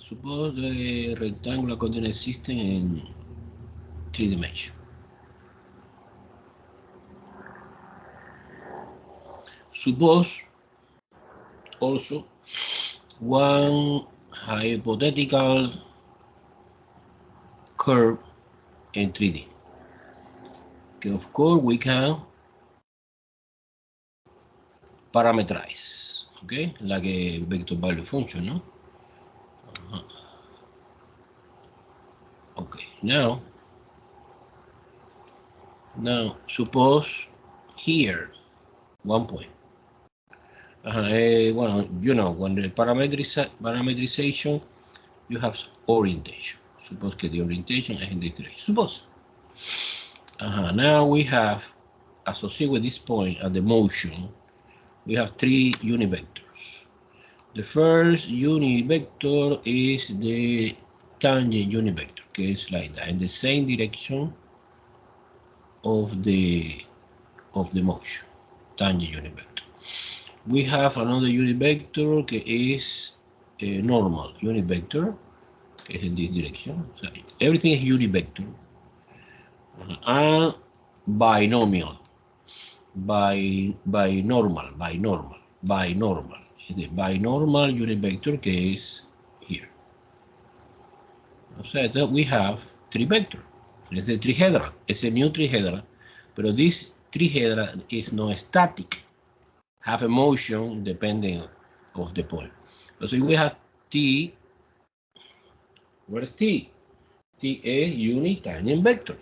Suppose the rectangular coordinate system in 3 dimensions. Suppose also one hypothetical curve in 3D. Okay, of course, we can parameterize, okay, like a vector value function, no? Okay, now suppose here 1 point. Well, you know, when the parametrization, you have orientation. Suppose that the orientation is in this direction. Suppose. Now we have associated with this point at the motion, we have 3 unit vectors. The first unit vector is the tangent unit vector, okay, it's like that, in the same direction of the motion, tangent unit vector. We have another unit vector that is a normal unit vector, que is in this direction. So everything is unit vector. And binomial, binormal. The binormal unit vector que is here. So that we have 3 vectors. It's a trihedral. It's a new trihedral, but this trihedral is not static. Have a motion depending of the point. So we have T. What is T? T is unit tangent vector.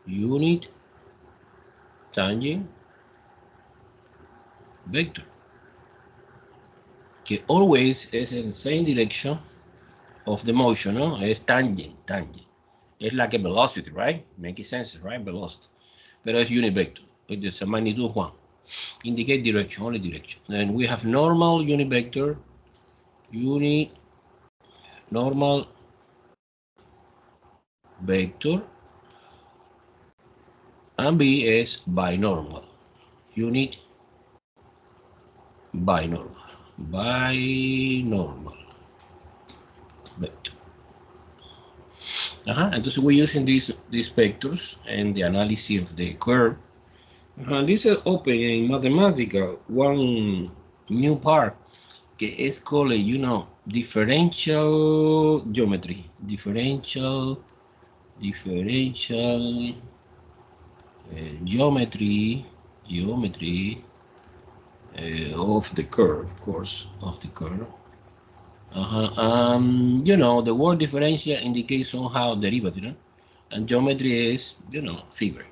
Unit tangent vector. Okay, always is in the same direction of the motion, no? It's tangent. It's like a velocity, right? Making sense, right? Velocity. But it's unit vector. It's a magnitude 1. Indicate direction, only direction. Then we have normal unit vector, unit normal vector, and B is binormal, unit binormal vector. Entonces we're using these vectors and the analysis of the curve. This is open in mathematical one new part que is called, you know, differential geometry. Differential geometry of the curve, of course, of the curve. You know, the word differential indicates somehow derivative, no? And geometry is, you know, figure.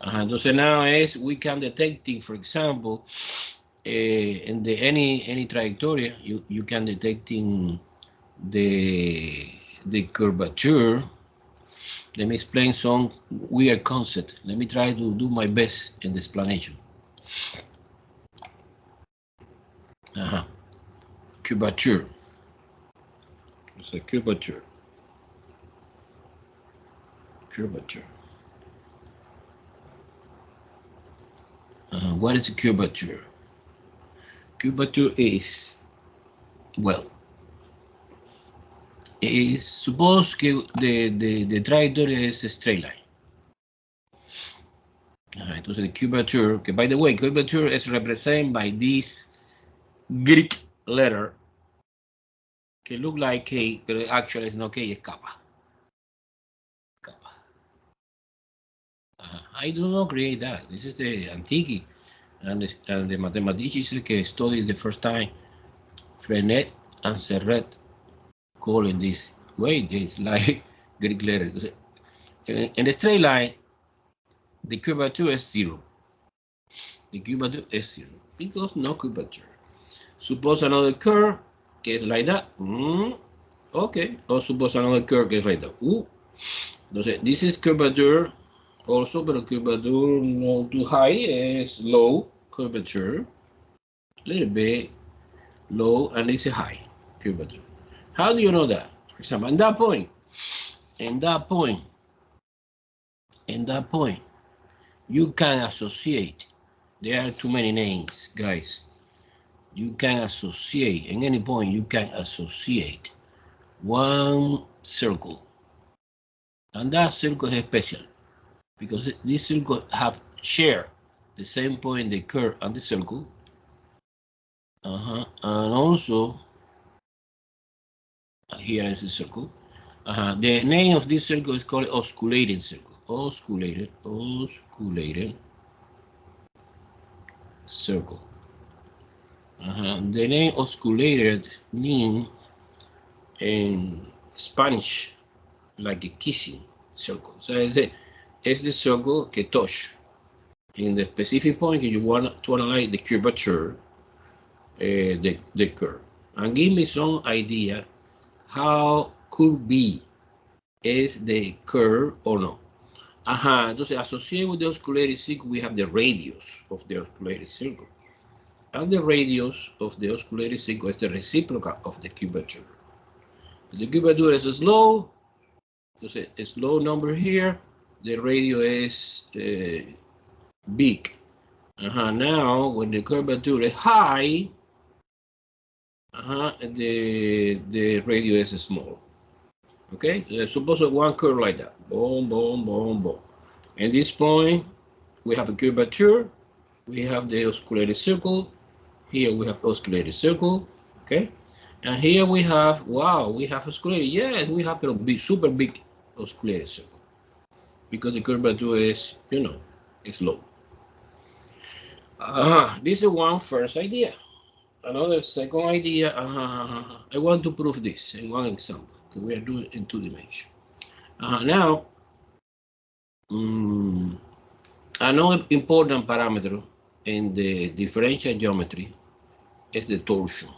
Entonces now is we can detecting, for example, in the any trajectory, you can detecting the curvature. Let me explain some weird concept. Let me try to do my best in the explanation. Curvature. It's a curvature. What is a curvature? Curvature is, well, is suppose the trajectory is a straight line. Entonces the curvature, que by the way, curvature is represented by this Greek letter que look like K, but actually it's not K, it's kappa. I do not create that. This is the Antiqui and the mathematicians que studied the first time, Frenet and Serret, calling this way. This like Greek letter. In the straight line, the curvature is 0. The curvature is 0 because no curvature. Suppose another curve que is like that. Okay. Or suppose another curve que is like that. Entonces, this is curvature also, but curvature not too high, is low curvature, a little bit low, and it's a high curvature. How do you know that? For example, in that point, you can associate. There are too many names, guys. you can associate, in any point, you can associate one circle. And that circle is special because this circle have share the same point, the curve and the circle. And also, here is the circle. The name of this circle is called oscillating circle. Oscillating circle. The name oscillated means in Spanish like a kissing circle. So it's the circle que touch in the specific point you want to analyze the curvature, the curve, and give me some idea how could be is the curve or no. Entonces, associated with the oscillating circle, we have the radius of the oscillating circle. And the radius of the oscillating circle is the reciprocal of the curvature. The curvature is slow, entonces a slow number here, the radius is big. Now, when the curvature is high, the radius is small. Okay, so suppose one curve like that. Boom, boom, boom, boom. At this point, we have a curvature. We have the oscillating circle. Here we have oscillating circle. Okay, and here we have, wow, we have oscillating. Yes, we have a big, super big oscillating circle because the curvature is, you know, is low. This is one first idea. Another second idea. I want to prove this in one example. We are doing in 2 dimensions. Now, another important parameter in the differential geometry is the torsion.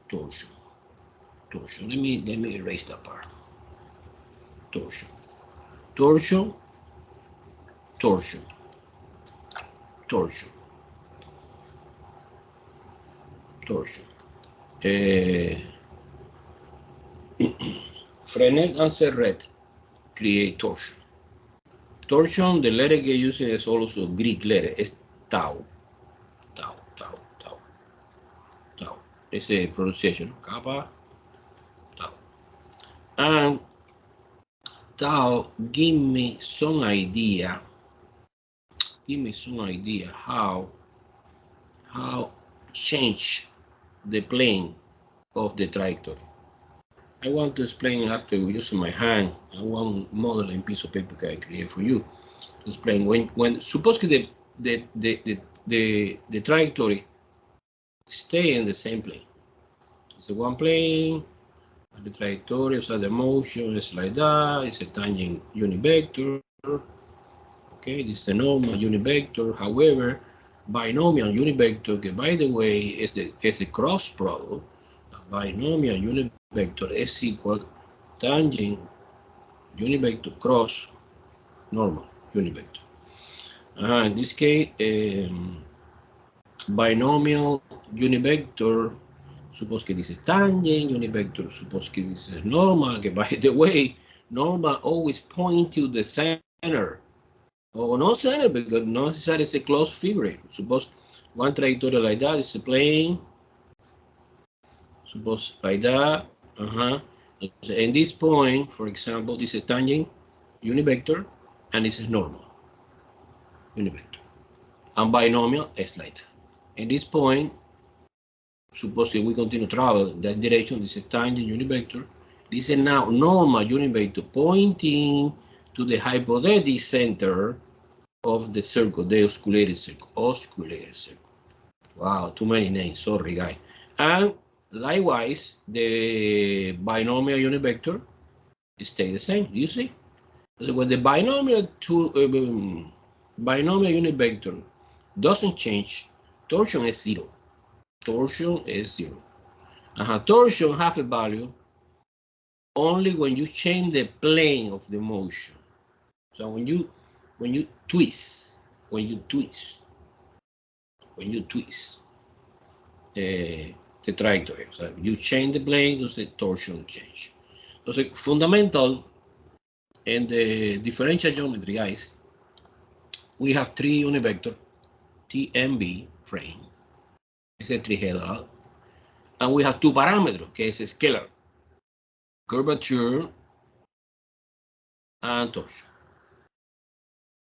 Torsion. Let me erase that part. Torsion. Torsion. Frenet and Serret create torsion. Torsion, the letter que used is also Greek letter, is tau. It's a pronunciation, kappa, tau. And tau, give me some idea how change the plane of the trajectory. I want to explain after using my hand and one model in piece of paper that I create for you to explain when suppose the trajectory stay in the same plane. It's a one plane, and the trajectory, so the motion is like that. It's a tangent unit vector. Okay, this is the normal unit vector. However, binomial unit vector, okay, by the way, is the cross product. Binomial unit vector is equal tangent unit vector cross normal unit vector. In this case, binomial unit vector, suppose que this is tangent unit vector, suppose que this is normal, okay, by the way, normal always point to the center. Or no center, because not necessarily it's a closed figure. Suppose one trajectory like that is a plane. Suppose like that. In this point, for example, this is a tangent unit vector, and this is normal unit vector. And binomial is like that. In this point, suppose that we continue to travel in that direction, this is tangent unit vector. This is now normal unit vector pointing to the hypothetic center of the circle, the oscillating circle. Wow, too many names, sorry guys. And likewise, the binomial unit vector stay the same. Do you see? So when the binomial unit vector doesn't change, torsion is 0. Torsion have a value only when you change the plane of the motion. So when you twist the trajectory, so you change the plane, the torsion change. So fundamental in the differential geometry, guys, we have 3 unit vector TMB frame. Ese triheadral. And we have two parameters, que es scalar. Curvature and torsion.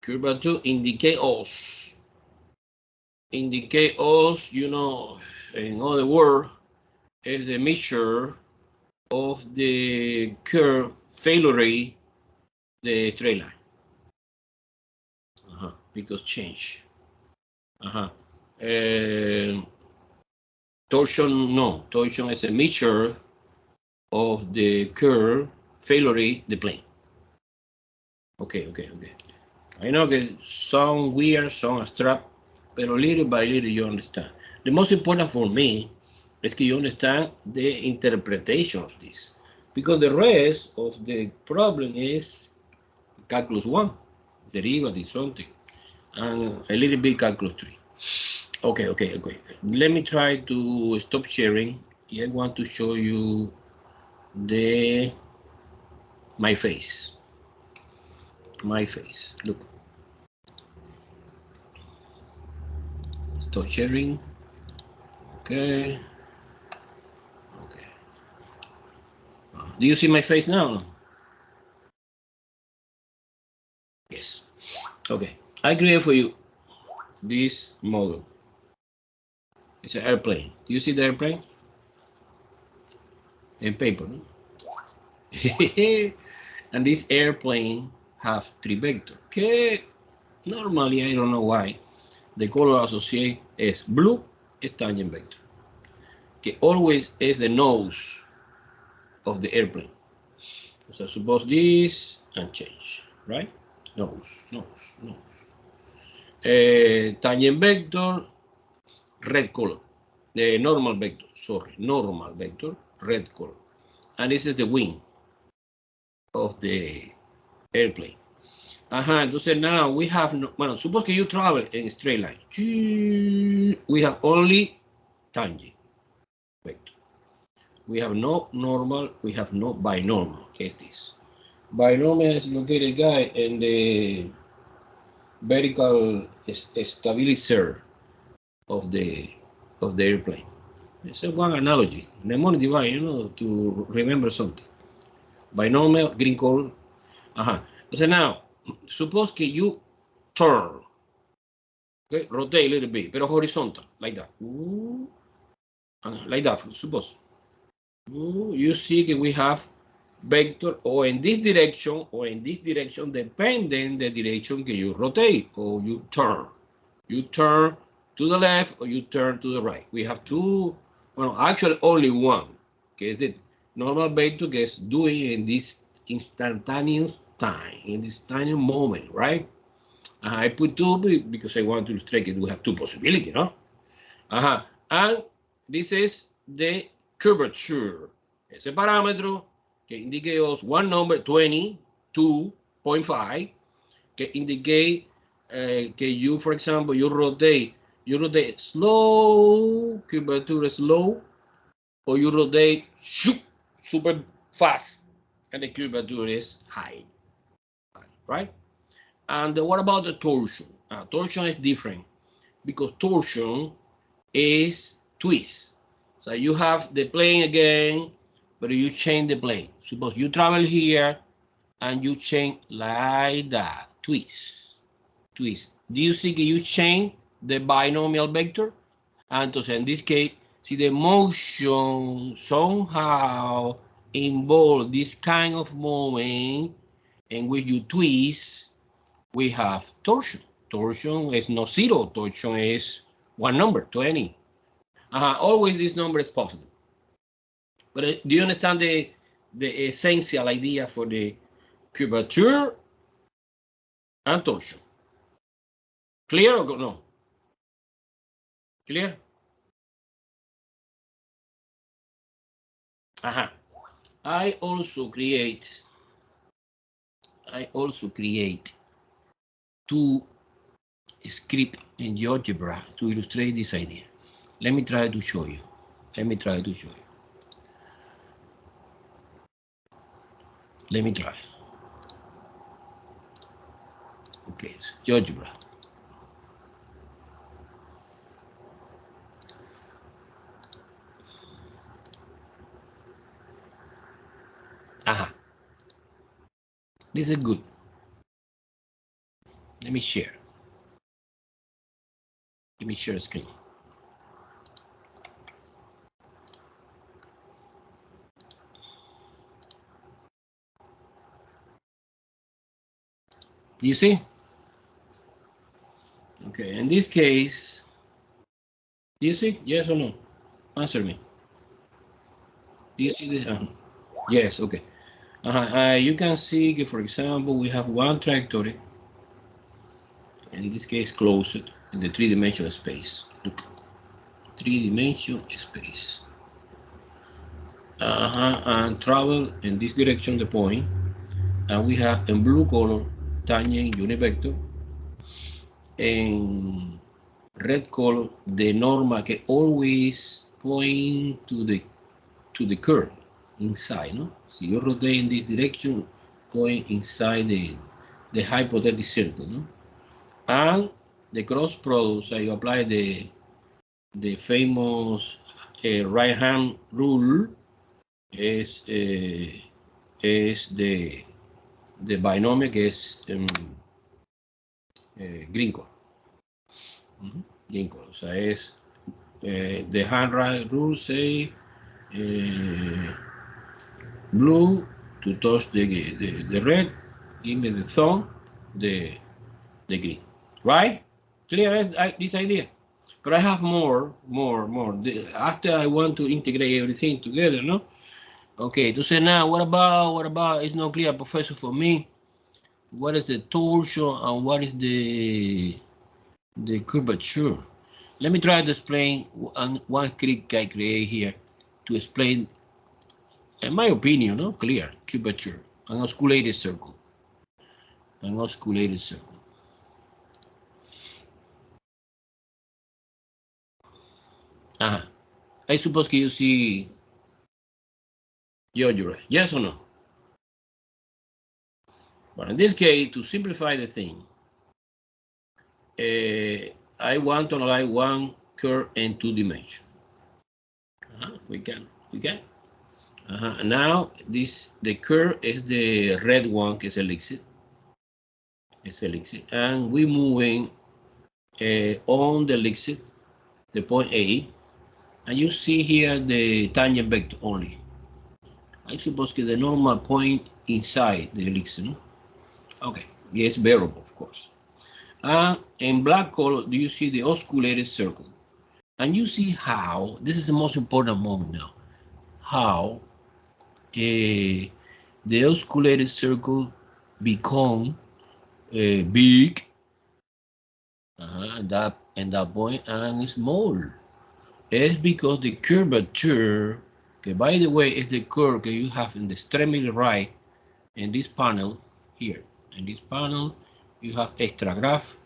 Curvature indicate us, you know, in other words, is the measure of the curve failure, the straight line. Because change. Torsion, no, torsion is a measure of the curve failure, the plane. Okay. I know that sound weird, sound abstract, but little by little you understand. The most important for me is that you understand the interpretation of this, because the rest of the problem is calculus 1, derivative, something, and a little bit calculus 3. Okay. Let me try to stop sharing. I want to show you my face. Look. Stop sharing. Okay. Do you see my face now? Yes. Okay. I create for you this model. It's an airplane. Do you see the airplane? In paper. No? And this airplane have 3 vectors. Okay. Normally, I don't know why. The color associated is blue, is tangent vector. Okay, always is the nose of the airplane. So suppose this and change, right? Nose. Tangent vector, red color. The normal vector, red color. And this is the wing of the airplane. Entonces now we have, bueno, suppose que you travel in a straight line. We have only tangent vector. We have no normal, we have no binormal. ¿Qué es this? Binomial is located, guy, in the vertical stabilizer of the airplane. It's a one analogy, mnemonic device, you know, to remember something. Binomial, green color. So now, suppose que you turn, okay, rotate a little bit, pero horizontal, like that. Like that, suppose. You see that we have vector or in this direction depending the direction that you rotate or you turn. You turn to the left or you turn to the right. We have two, well, actually only one, que es the normal vector que is doing in this instantaneous time, in this tiny moment, right? I put 2 because I want to illustrate it. We have 2 possibilities, no? And this is the curvature. Ese parámetro que indica us one number, 22.5, que indicate que you, for example, you rotate slow, curvature slow, or you rotate super fast, and the curvature is high, right? And what about the torsion? Torsion is different because torsion is twist. So you have the plane again, but you change the plane. Suppose you travel here and you change like that, twist. Do you see that you change the binomial vector? And so in this case, see the motion somehow involve this kind of moment in which you twist. We have torsion. Torsion is not 0. Torsion is one number, 20. Always this number is positive. But do you understand the essential idea for the curvature and torsion? Clear or no? Clear? I also create 2 scripts in GeoGebra to illustrate this idea. Let me try to show you. Let me try. Okay, so GeoGebra. Aha. This is good. Let me share. Let me share the screen. Do you see? Okay, in this case, do you see? Yes or no? Answer me. Do you see this? Yes, okay. You can see, for example, we have one trajectory, and in this case, closed in the three-dimensional space. Look, three-dimensional space. And travel in this direction, the point, and we have in blue color tangent unit vector, in red color the normal que always point to the curve inside, no? So you rotate in this direction, point inside the hypothetic circle, no? And the cross product, so you apply the famous right hand rule, is the binomial que es green color. Green color, o sea, es the hand right rule say blue to touch the red, give me the thumb, the green, right? Clear this idea? But I have more. After I want to integrate everything together, no? Okay, to say now, what about, it's not clear, professor, for me. What is the torsion and what is the curvature? Let me try to explain one click I create here to explain, in my opinion, no clear curvature, an oscillated circle. An oscillated circle. I suppose you see algebra, yes or no? But in this case, to simplify the thing, I want to analyze one curve in 2 dimensions. We can. Now the curve is the red one, que es elixir. And we moving on the elixir, the point A, and you see here the tangent vector only. I suppose that the normal point inside the elixir, no? Okay, yes, variable, of course. And in black color, do you see the oscillated circle? And you see how, this is the most important moment now, how the oscillated circle become big at that point and small. It's because the curvature, okay, by the way, is the curve that you have in the extremely right in this panel here. In this panel, you have extra graph,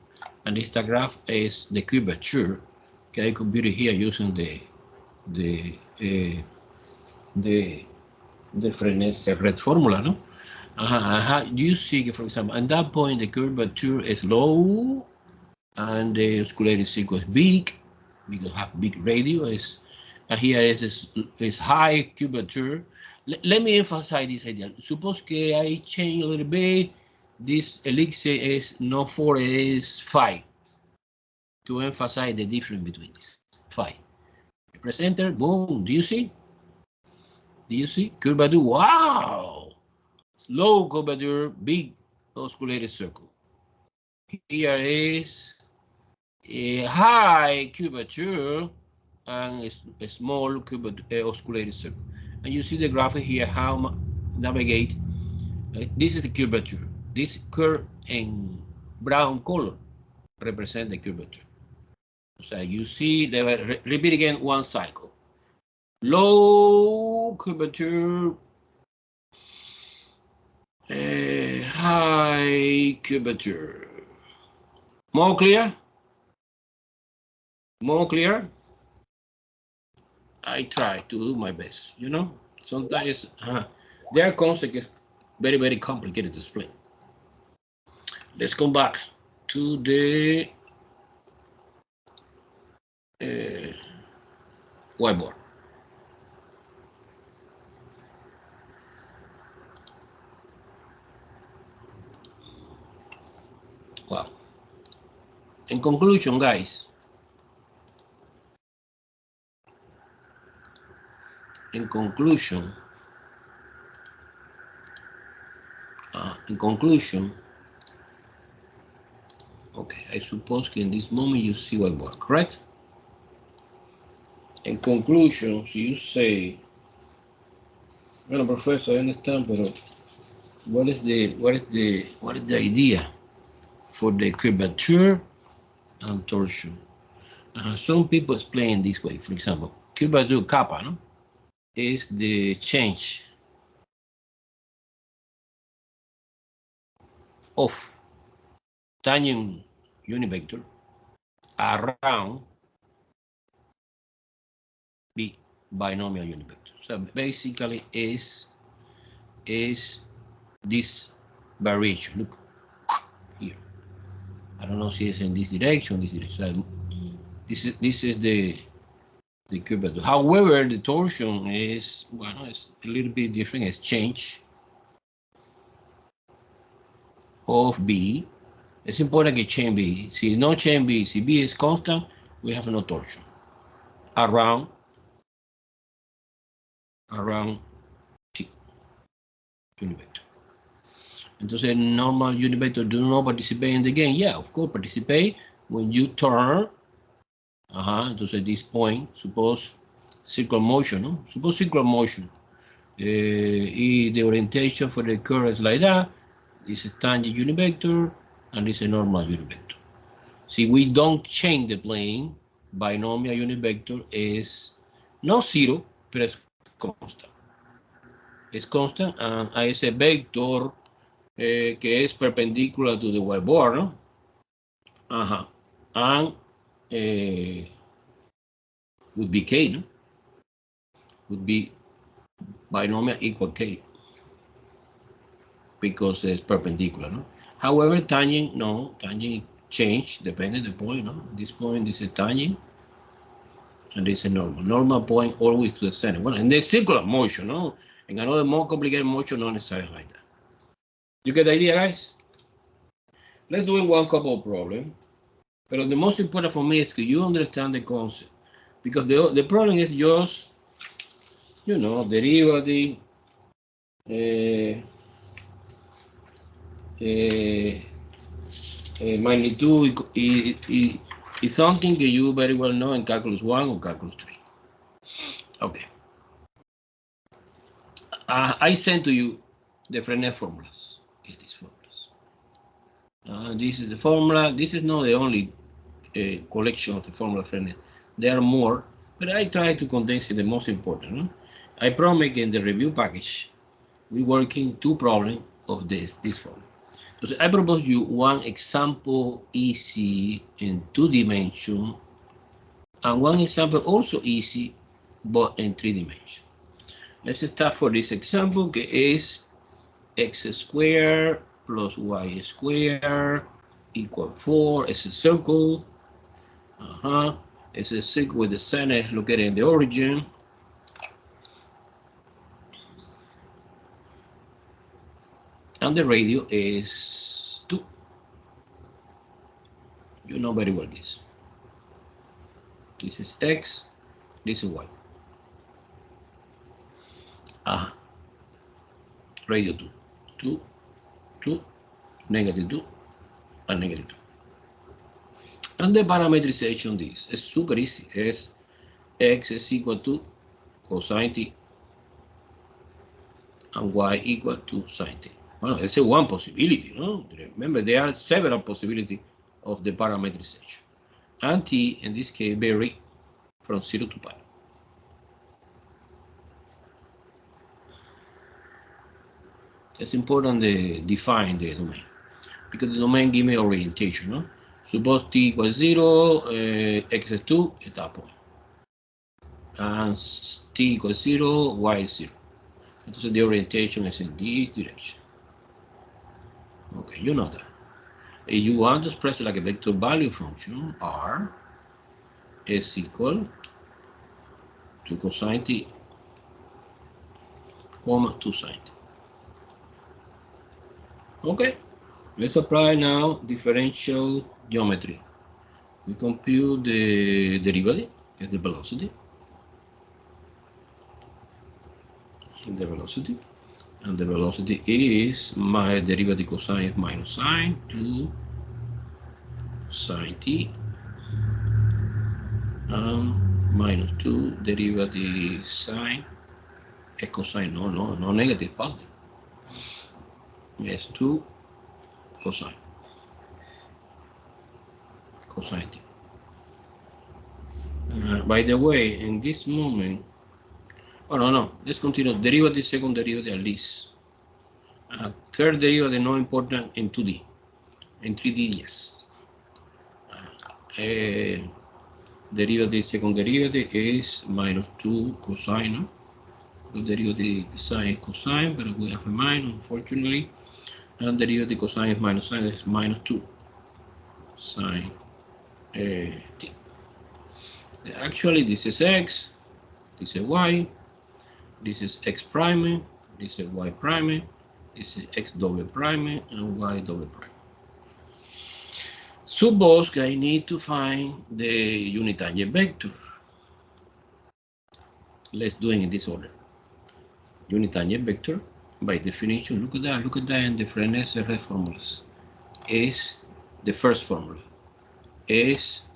and extra graph is the curvature. Okay, I compute it here using the Frenet formula, no? You see, for example, at that point, the curvature is low, and the oscillating circle is big, because have big radius. And here is high curvature. Let me emphasize this idea. Suppose que I change a little bit. This elixir is not 4, it is 5. To emphasize the difference between this. 5. Press enter, boom. Do you see? Curvature, wow! Low curvature, big oscillated circle. Here is a high curvature and a small oscillated circle. And you see the graphic here, how navigate. This is the curvature. This curve in brown color represent the curvature. So you see, repeat again one cycle. Low curvature, high curvature. More clear? More clear? I try to do my best, you know? Sometimes there are concepts very, very complicated to explain. Let's come back to the whiteboard. In conclusion, guys, in conclusion, okay, I suppose in this moment you see what work, correct? In conclusion, so you say, well, Professor, I understand, but what is the idea for the curvature and torsion? Some people explain this way. For example, curvature kappa, no, is the change of tangent univector around the binomial univector. So basically is this variation. Look here. I don't know if it's in this direction, So this is the curvature. However, the torsion is, well, it's a little bit different. It's change of B. It's important to change B. Si no change B, si B is constant, we have no torsion around T univector. Entonces, normal univector do not participate in the game. Yeah, of course, participate when you turn. Entonces, this point, suppose circular motion, no? Suppose circular motion. The orientation for the curve is like that. This is tangent univector, and this is normal univector. See, we don't change the plane. Binomial univector is not zero, but it's constant. It's constant, and es a vector que es perpendicular to the whiteboard, no? And would be K, no? Would be binomial equal K because it's perpendicular, no? However, tangent, no, tangent change depending on the point, no? This point is a tangent, and this is a normal. Normal point always to the center. Well, and the circular motion, no? And another more complicated motion, not necessarily like that. You get the idea, guys? Let's do one couple of problems. But the most important for me is that you understand the concept. Because the problem is just, you know, derivative, magnitude is something that you very well know in calculus 1 or calculus 3. Okay. I sent to you the Frenet formulas. Get these formulas. This is the formula. This is not the only collection of the formula Frenet. There are more, but I try to condense the most important. No? I promise in the review package, we working 2 problems of this formula. So I propose you one example easy in 2 dimensions, and one example also easy, but in 3 dimensions. Let's start for this example, que is x squared plus y squared equal 4. It's a circle. It's a circle with the center located in the origin. And the radius is 2. You know very well this. This is x, this is y. Radius 2, 2, negative 2, and negative 2. And the parametrization this is super easy. It's x is equal to cosine t and y equal to sine t. Well, it's a one possibility, no? Remember, there are several possibilities of the parametrization. And t, in this case, vary from 0 to pi. It's important to define the domain, because the domain gives me orientation, no? Suppose t equals 0, x is 2 at that point. And t equals 0, y is 0. So the orientation is in this direction. Okay, you know that. If you want to express it like a vector value function, r is equal to cosine t, comma 2 sine t. Okay, let's apply now differential geometry. We compute the derivative, the velocity. The velocity. And the velocity is my derivative cosine minus sine 2 sine t, and minus 2 derivative sine cosine, no negative, positive. Yes, 2 cosine t. By the way, in this moment, oh no, let's continue. Derivative, second derivative at least. Third derivative not important in 2D. In 3D, yes. Derivative, second derivative is minus 2 cosine. The derivative sine is cosine, but we have a minus, unfortunately. And derivative cosine is minus sine is minus 2 sine t. Actually, this is x, this is y, this is x prime, this is y prime, this is x double prime, and y double prime. Suppose I need to find the unit tangent vector. Let's do it in this order. Unit tangent vector, by definition, look at that in the Frenet formulas. Is the first formula. Is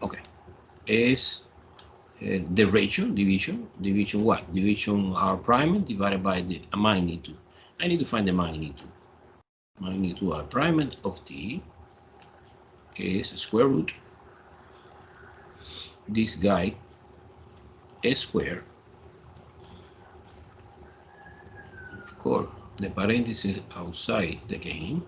okay. Is the ratio, division what? Division r prime divided by the magnitude. I need to find the magnitude. Magnitude r prime of t is square root this guy is square. Of course, the parentheses outside the game.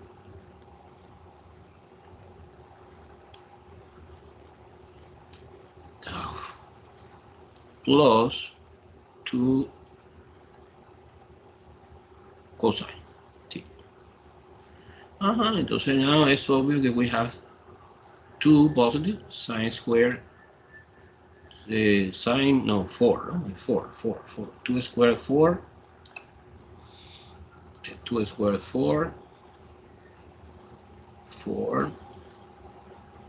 Plus 2 cosine t. Entonces now es obvio que we have 2 positive sine square sine, no, 4, no? 4, 2 squared 4, 2 squared 4,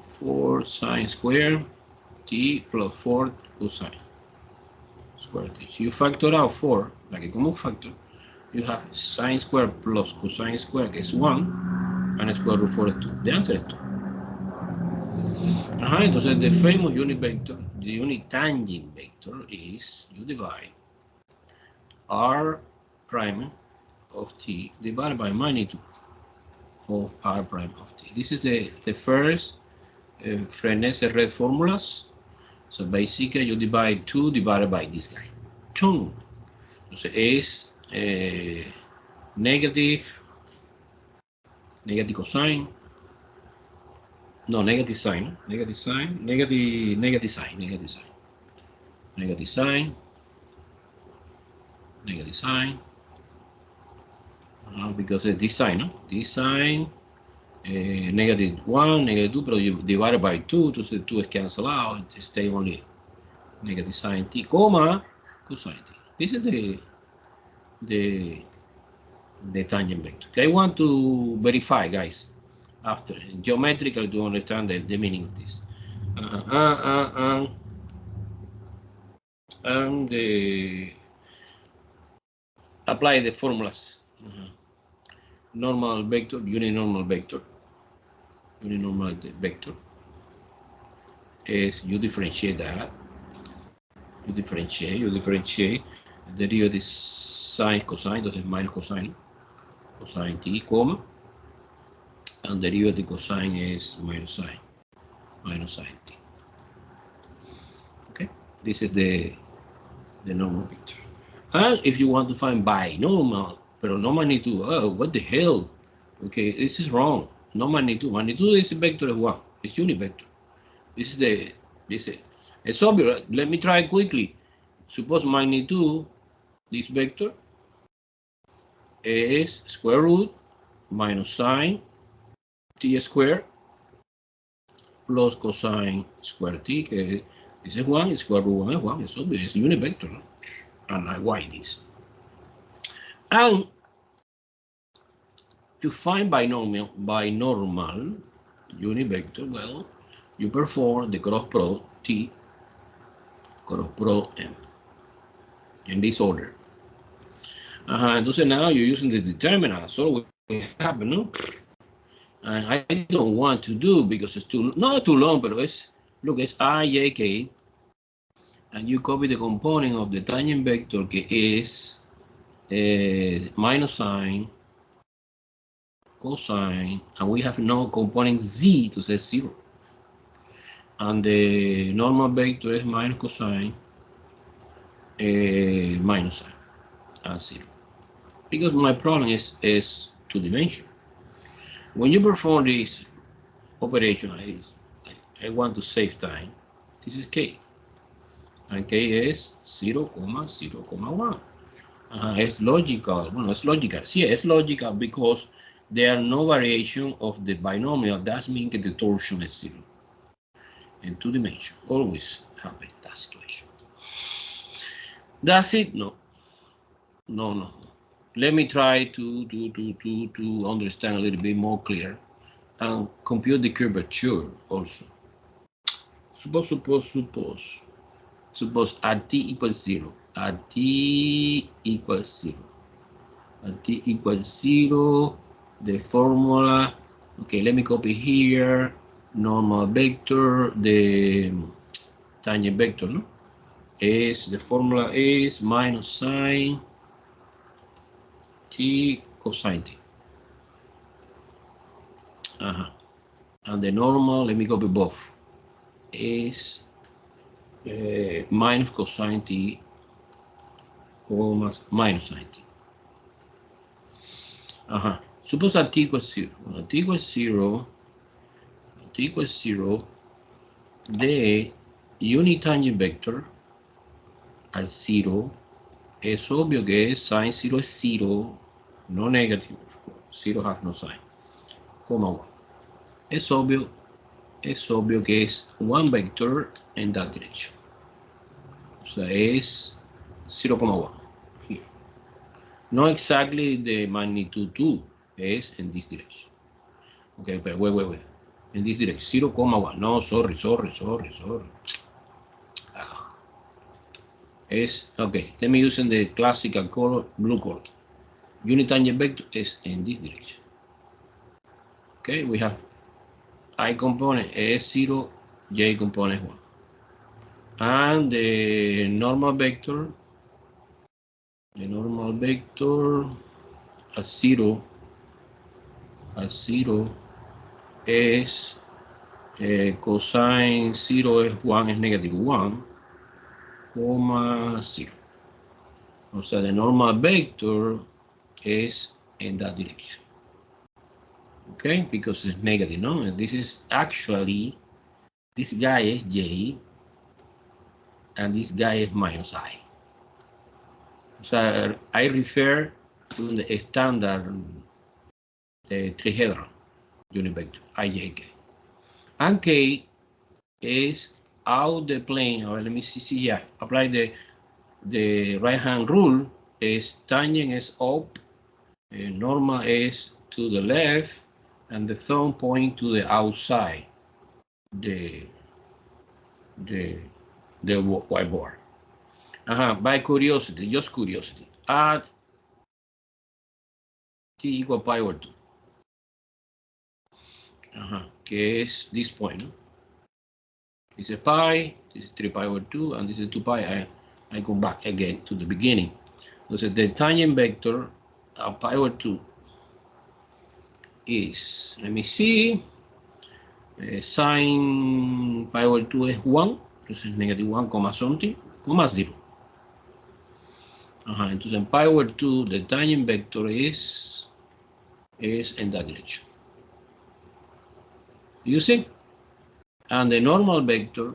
4 sine square t plus 4 cosine square t. So you factor out 4, like a common factor, you have sine square plus cosine square, que es 1, and square root 4 is 2. The answer is 2. Entonces the famous unit vector, the unit tangent vector is you divide r prime of t divided by magnitude of r prime of t. This is the first Frenet red formulas. So basically you divide 2 divided by this guy. Chung. Entonces es negative cosine. No, negative sine, negative sine, negative sine, because this sine, no? This sine, negative 1, negative 2, but you divide by 2, so 2 is cancelled out, it stays only negative sine t, comma, cosine t. This is the tangent vector. Okay, I want to verify, guys, after geometrically to understand the meaning of this. And apply the formulas. Normal vector, uninormal vector. Uninormal vector is you differentiate that. You differentiate the derivative sine cosine, entonces minus cosine t, comma, and derivative cosine is minus sine t. Okay, this is the normal vector. And if you want to find binormal, pero no magnitude, oh, what the hell? Okay, this is wrong. No magnitude. Magnitude is a vector of 1. It's unit vector. This is it's obvious. Let me try quickly. Suppose magnitude, this vector is square root minus sine t squared plus cosine square t, que this is 1, square root 1 is 1, it's obvious, it's unit vector, no? And I y this. And To find binomial unit vector, well, you perform the cross product T, cross product M, in this order. Entonces now you're using the determinant, so we have, no? And I don't want to do because it's not too long, but look, it's I, J, K, and you copy the component of the tangent vector que is minus sign, cosine, and we have no component Z to say 0. And the normal vector is minus cosine, minus sign, and 0. Because my problem is 2-dimensional. When you perform this operation, I want to save time. This is K. And K is 0, 0, 1. It's logical. Well, it's logical. See, it's logical because there are no variation of the binomial. That means that the torsion is 0. In 2 dimensions, always happen that situation. That's it? No. Let me try to understand a little bit more clear and compute the curvature also. Suppose at t equals 0. At t equals 0. At t equals 0, the formula. Okay, let me copy here. Normal vector, the tangent vector, no? The formula is minus sine t cosine t. And the normal, let me copy both, is minus cosine t, minus sine t. Suppose that t equals 0. When t equals 0, the unit tangent vector at 0 es obvio que es sin 0 es 0, no negative, of course. 0 has no sign, comma 1. Es obvio que es one vector in that direction. O sea, es 0,1 here. No exactly the magnitude 2 is in this direction. Okay, but wait. In this direction, 0,1. No, sorry. Okay, let me use in the classical color, blue color. Unit tangent vector is in this direction. Okay, we have I component is 0, J component 1. And the normal vector at 0 is cosine 0 es 1 es negative 1, comma 0. O sea, the normal vector is in that direction. Okay, because it's negative, no? And this is actually, this guy is J, and this guy is minus I. So I refer to the standard trihedral unit vector, IJK. And K is out the plane. Let me see. Yeah, apply the right-hand rule. Is tangent is up, normal is to the left, and the thumb point to the outside the whiteboard. By curiosity, just curiosity, add t equal pi over 2. Que es this point, no? This is pi, this is 3 pi over 2, and this is 2 pi. I come back again to the beginning. So the tangent vector pi over 2 is, let me see, sine pi over 2 is 1, entonces negative 1, comma something, comma 0. Entonces en pi over 2, the tangent vector is in that direction. You see? And the normal vector,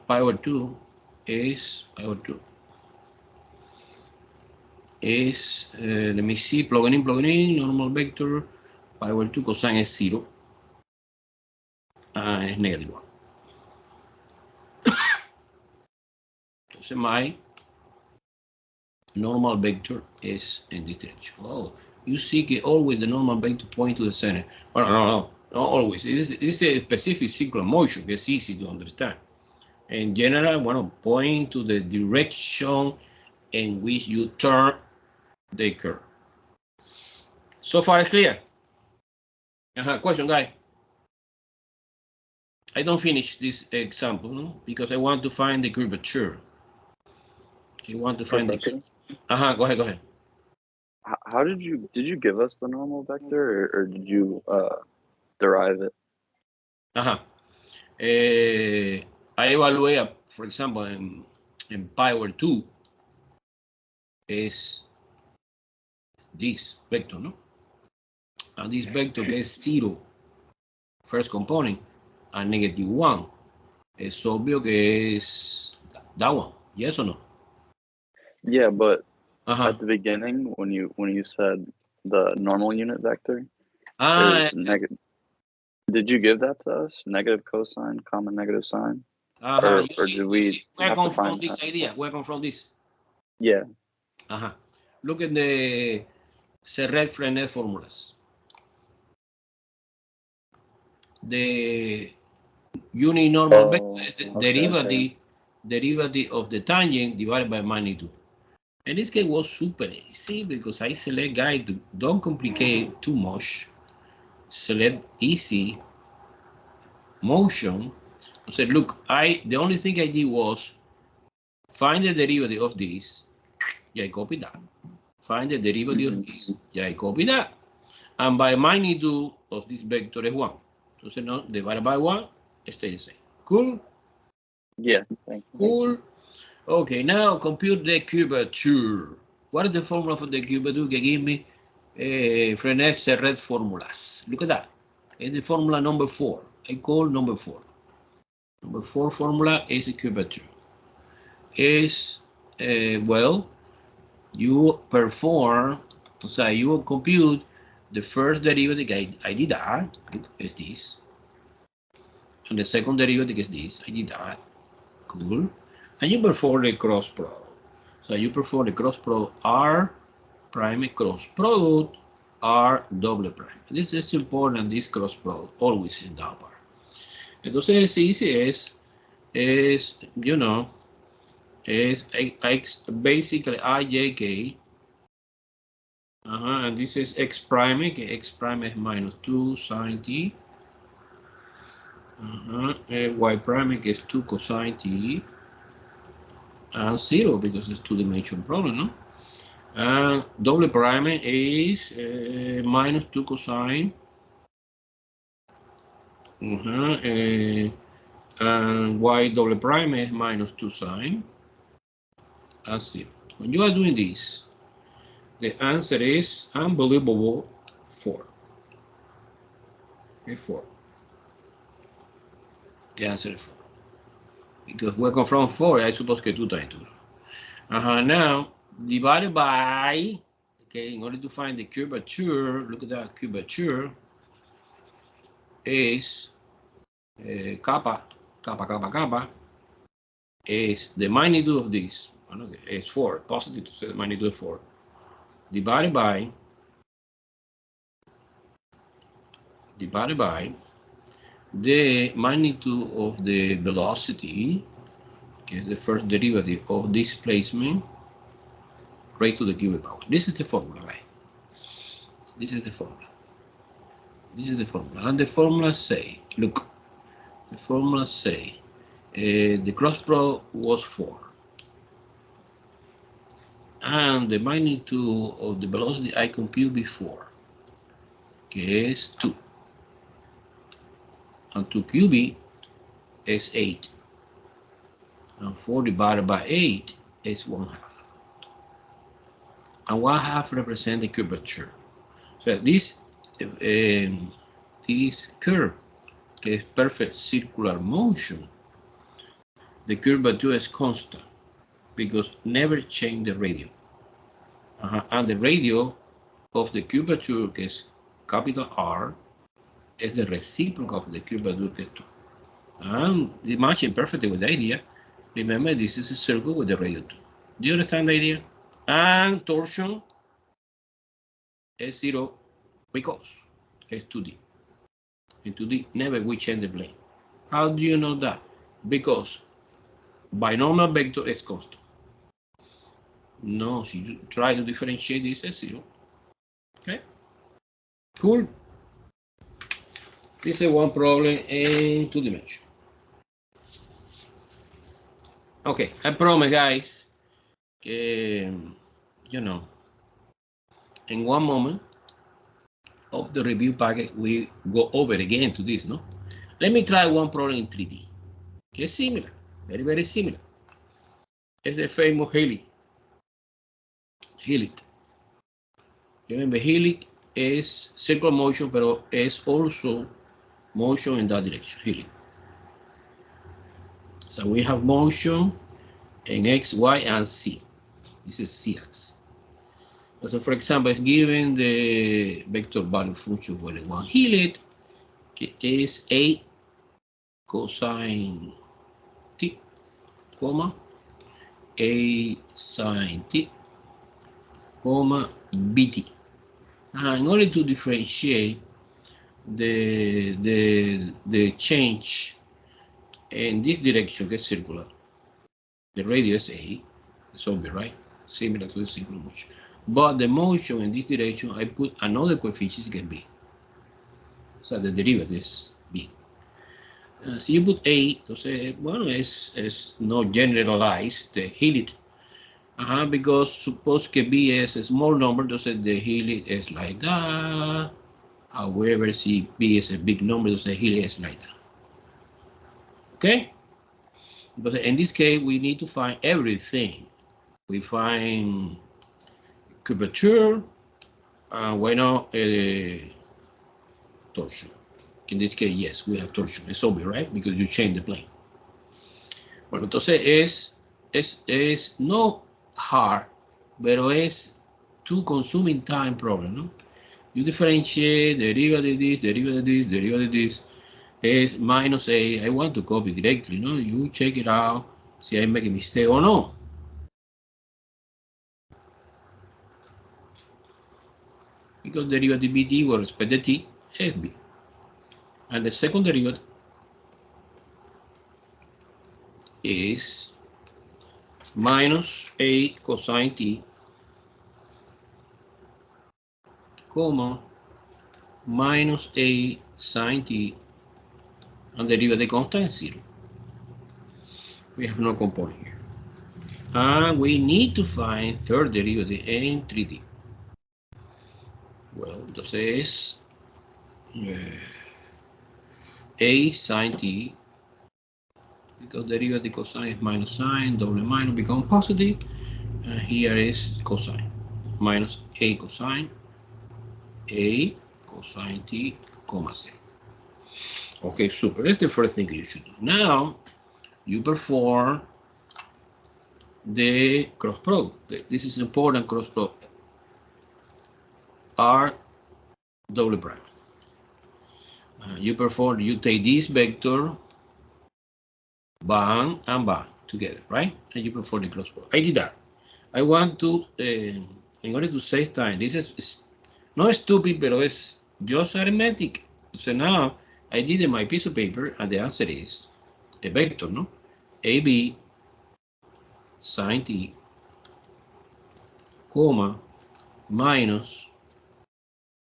pi over 2 is let me see, plugging in, normal vector, pi over 2 cosine is 0, es negative 1. Entonces my normal vector is in this direction. Oh, you see always the normal vector point to the center. Well, no, not always. This is a specific circular motion. It's easy to understand. In general, I want to point to the direction in which you turn the curve. So far, it's clear. Question, guy. I don't finish this example, no? Because I want to find the curvature. I want to find the. Go ahead. How did you give us the normal vector, or did you derive it? I evaluate, for example, in power 2 is this vector, no? And this vector gets 0, first component, and -1. Es obvio que es that one, yes or no? Yeah, but at the beginning, when you said the normal unit vector, there's negative. Did you give that to us? Negative cosine, common negative sign? Or do we have to find this idea? Where come from this? Yeah. Look at the Serret-Frenet formulas. The unit normal vector is the derivative of the tangent divided by magnitude. And this case was super easy because I select guide to don't complicate too much. Select easy motion. I said, look, the only thing I did was find the derivative of this. Yeah, I copy that. Find the derivative of this. Yeah, I copy that. And by magnitude of this vector is 1. So no, divided by 1, stays the same. Cool? Yeah, thank you. Cool. Okay, now compute the curvature. What is the formula for the curvature? Give me Frenet-Serret formulas. Look at that. It's the formula number 4. I call number 4. Number 4 formula is the curvature. Is, well, you perform, so you will compute the first derivative. I did that. Look, is this. And the second derivative is this. I did that. Cool. And you perform the cross product. So you perform the cross product R prime cross product R double prime. This is important, this cross product, always in that part. Entonces, easy is you know, is basically IJK. And this is X prime, que X prime is -2 sine T. Y prime is 2 cosine T. And 0 because it's 2-dimensional problem, no? And double prime is -2 cosine. And y double prime is -2 sine. And 0. When you are doing this, the answer is unbelievable 4. Okay, 4. The answer is 4. Because we come from 4, I suppose que 2 times 2. Now, divided by, okay, in order to find the curvature, look at that curvature, is kappa, is the magnitude of this. Okay, it's 4, positive to say the magnitude of 4, divided by the magnitude of the velocity, okay, the first derivative of displacement raised to the cubic power. This is the formula, right? This is the formula. And the formula say, look, the formula say the cross product was 4. And the magnitude of the velocity I computed before, okay, is 2. And 2 cubic is 8. And 4 divided by 8 is 1/2. And 1/2 represents the curvature. So this curve, que is perfect circular motion, the curvature is constant because never change the radius. And the radius of the curvature, que is capital R, is the reciprocal of the curvature, que is 2. And it matches perfectly with the idea. Remember, this is a circle with the radius 2. Do you understand the idea? And torsion is 0 because it's 2D. In 2D, never we change the plane. How do you know that? Because binomial vector is constant. No, so you try to differentiate this as 0. Okay, cool. This is one problem in 2 dimensions. Okay, I promise, guys, you know, in one moment of the review packet, we go over again to this, no? Let me try one problem in 3D. Okay, similar, very, very similar. It's the famous helix. Remember, helix is circular motion, but it's also motion in that direction, helix. So we have motion in X, Y, and Z. This is Z-axis. So for example, it's given the vector value function for the one helix is A cosine T, comma, A sine T, comma, BT. In order to differentiate the change in this direction gets circular, the radius A is obvious, right? Similar to the circular motion. But the motion in this direction, I put another coefficient get B. So the derivative is B. So you put A, entonces, bueno, es not generalized, the helix. Because suppose que B is a small number, entonces the helix is like that. However, si B is a big number, entonces the helix is like that. Okay? But in this case, we need to find everything. We find curvature, why not torsion? In this case, yes, we have torsion. It's obvious, right? Because you change the plane. Bueno, entonces es no hard, pero es too consuming time problem, ¿no? You differentiate derivative this, derivative this, derivative this. Is minus A. I want to copy directly, no? You check it out, see I make a mistake or no. Because derivative BT with respect to T is B. And the second derivative is minus A cosine T, comma, minus A sine T, and derivative constant is 0. We have no component here. And we need to find third derivative in 3D. Well, entonces A sine T, because derivative cosine is minus sine, double minus become positive, and here is cosine, minus A cosine T, comma 0. Okay, super. That's the first thing you should do. Now, you perform the cross product. This is important cross product. R double prime. You take this vector, bang and bang together, right? And you perform the cross product. I did that. I want to, in order to save time, this is not stupid, but it's just arithmetic. So now I did in my piece of paper, and the answer is a vector, no? AB sine T, comma, minus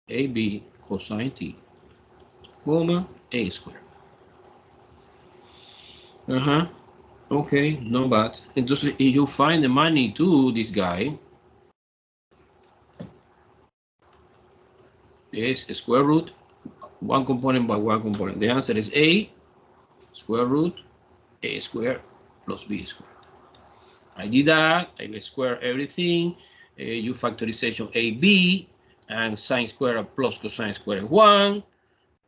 AB cosine T, comma, A squared. Okay, not bad. Entonces, if you find the magnitude, this guy is square root, one component by one component. The answer is A square root A squared plus B squared. I did that. I square everything. You factorization AB and sine squared plus cosine squared is 1.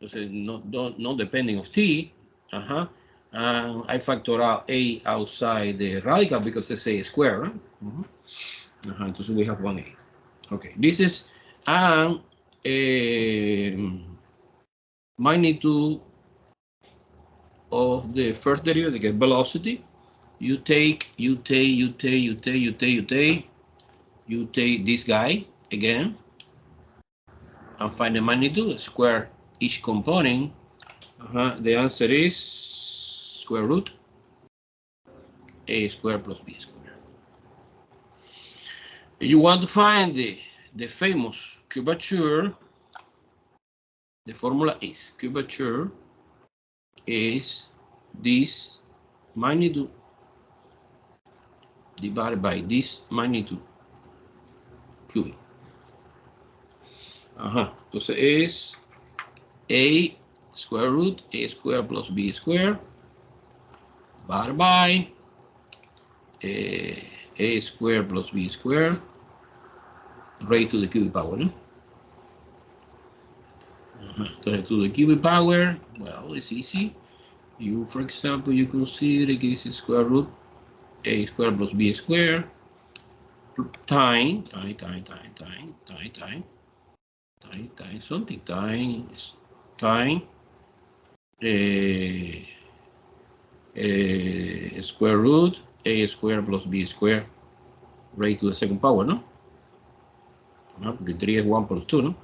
Entonces, not depending of T. And I factor out A outside the radical because it's A squared, right? Entonces we have 1A. Okay, this is magnitude of the first derivative, the velocity. You take, you take this guy again and find the magnitude, square each component. The answer is square root a squared plus b squared. If you want to find the famous curvature, the formula is curvature is this magnitude divided by this magnitude cubic. Entonces es a square root a squared plus b squared divided by a squared plus b squared raised to the cubic power, ¿no? Entonces, to the cubic power, well, it's easy. You, for example, you consider this is square root a squared plus b squared times something times square root a squared plus b squared raised to the second power, ¿no? Porque 3 es 1 plus 2, ¿no?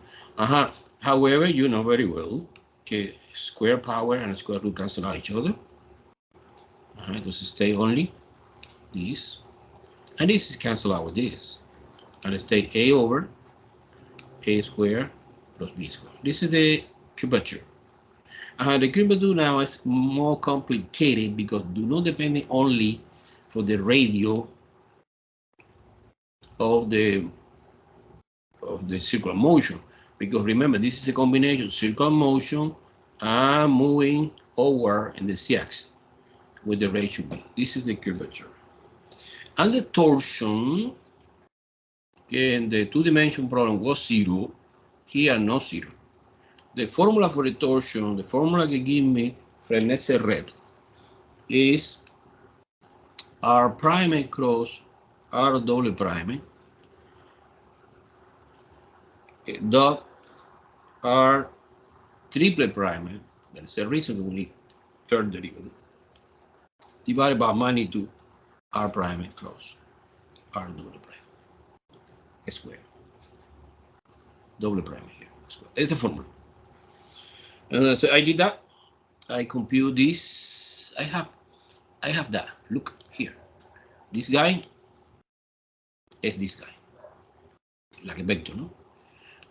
However, you know very well que square power and square root cancel out each other. Entonces stay only this. And this is cancel out with this. And stay a over a squared plus b squared. This is the curvature. The curvature now is more complicated because do not depend only for the radio of the circular motion, because remember this is a combination of circular motion and moving over in the z-axis with the ratio b. This is the curvature. And the torsion, in the two-dimension problem was 0, here no 0. The formula for the torsion, the formula that give me Frenet-Serret is R prime cross R double prime dot R triple prime, that's the reason we need third derivative, divided by magnitude R prime cross R double prime square. Double prime here, square. That's the formula. And so I did that. I compute this. I have that. Look here. This guy is this guy. Like a vector, no?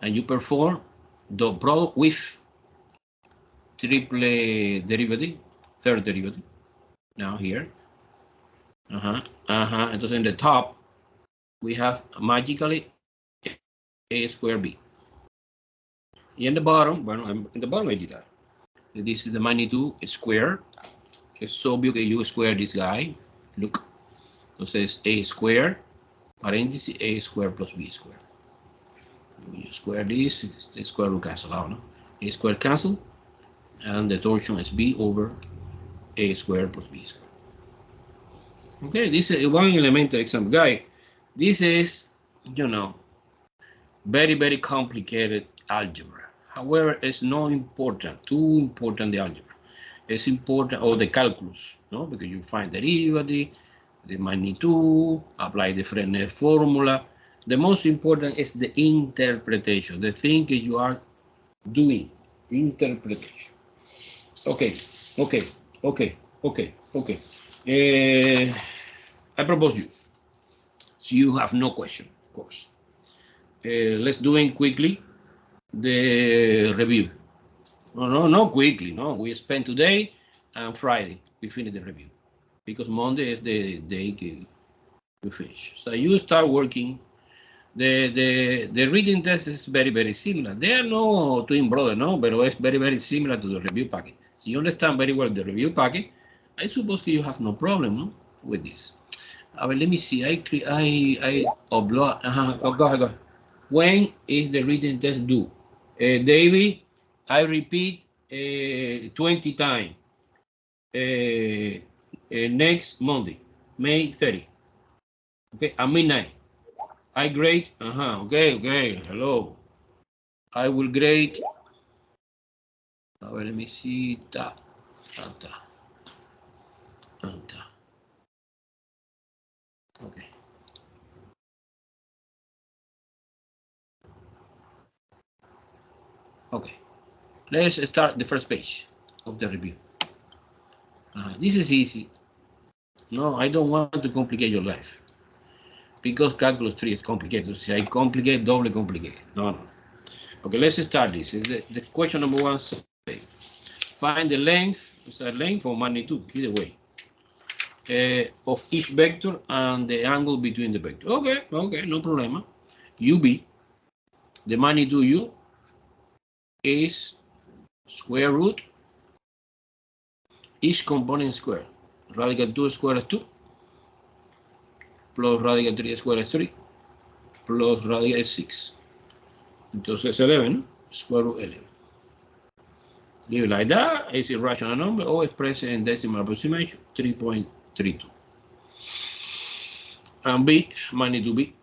And you perform the product with triple derivative, third derivative. Now here. Entonces in the top, we have magically a square b. In the bottom, bueno, in the bottom I did that. This is the magnitude square. It's so big that you square this guy. Look. Entonces a square, paréntesis, a square plus b square. When you square this, the square will cancel out, no? A square cancel, and the torsion is b over a square plus b square. Okay, this is one elementary example, guy. This is, you know, very, very complicated algebra. However, it's not important, too important the algebra. It's important, or the calculus, no? Because you find the derivative, the magnitude, apply the Frenet formula. The most important is the interpretation, the thing that you are doing, interpretation. Okay. I propose you. So you have no question, of course. Let's do it quickly. The review. No, quickly. No, we spend today and Friday. We finish the review because Monday is the day we finish. So you start working. The reading test is very, very similar. They are no twin brother, no, but it's very, very similar to the review packet. So you understand very well the review packet. I suppose you have no problem, no, with this. Let me see. I upload. Go ahead. When is the reading test due? David, I repeat 20 times. Next Monday, May 30. Okay, at midnight. I grade. Okay. Hello. I will grade. Let me see. Okay. Okay, let's start the first page of the review. This is easy. No, I don't want to complicate your life because calculus 3 is complicated. So I complicate, double complicate. No. Okay, let's start this. The question number 1 says, find the length, length or magnitude, either way, of each vector and the angle between the vectors. Okay, no problem. UB, the magnitude U is square root each component square. Radical 2 square is 2, plus radical 3 square is 3, plus radical 6. Entonces 11, square root 11. Leave it like that. It's a rational number or expressed in decimal approximation, 3.32. And B, magnitude B.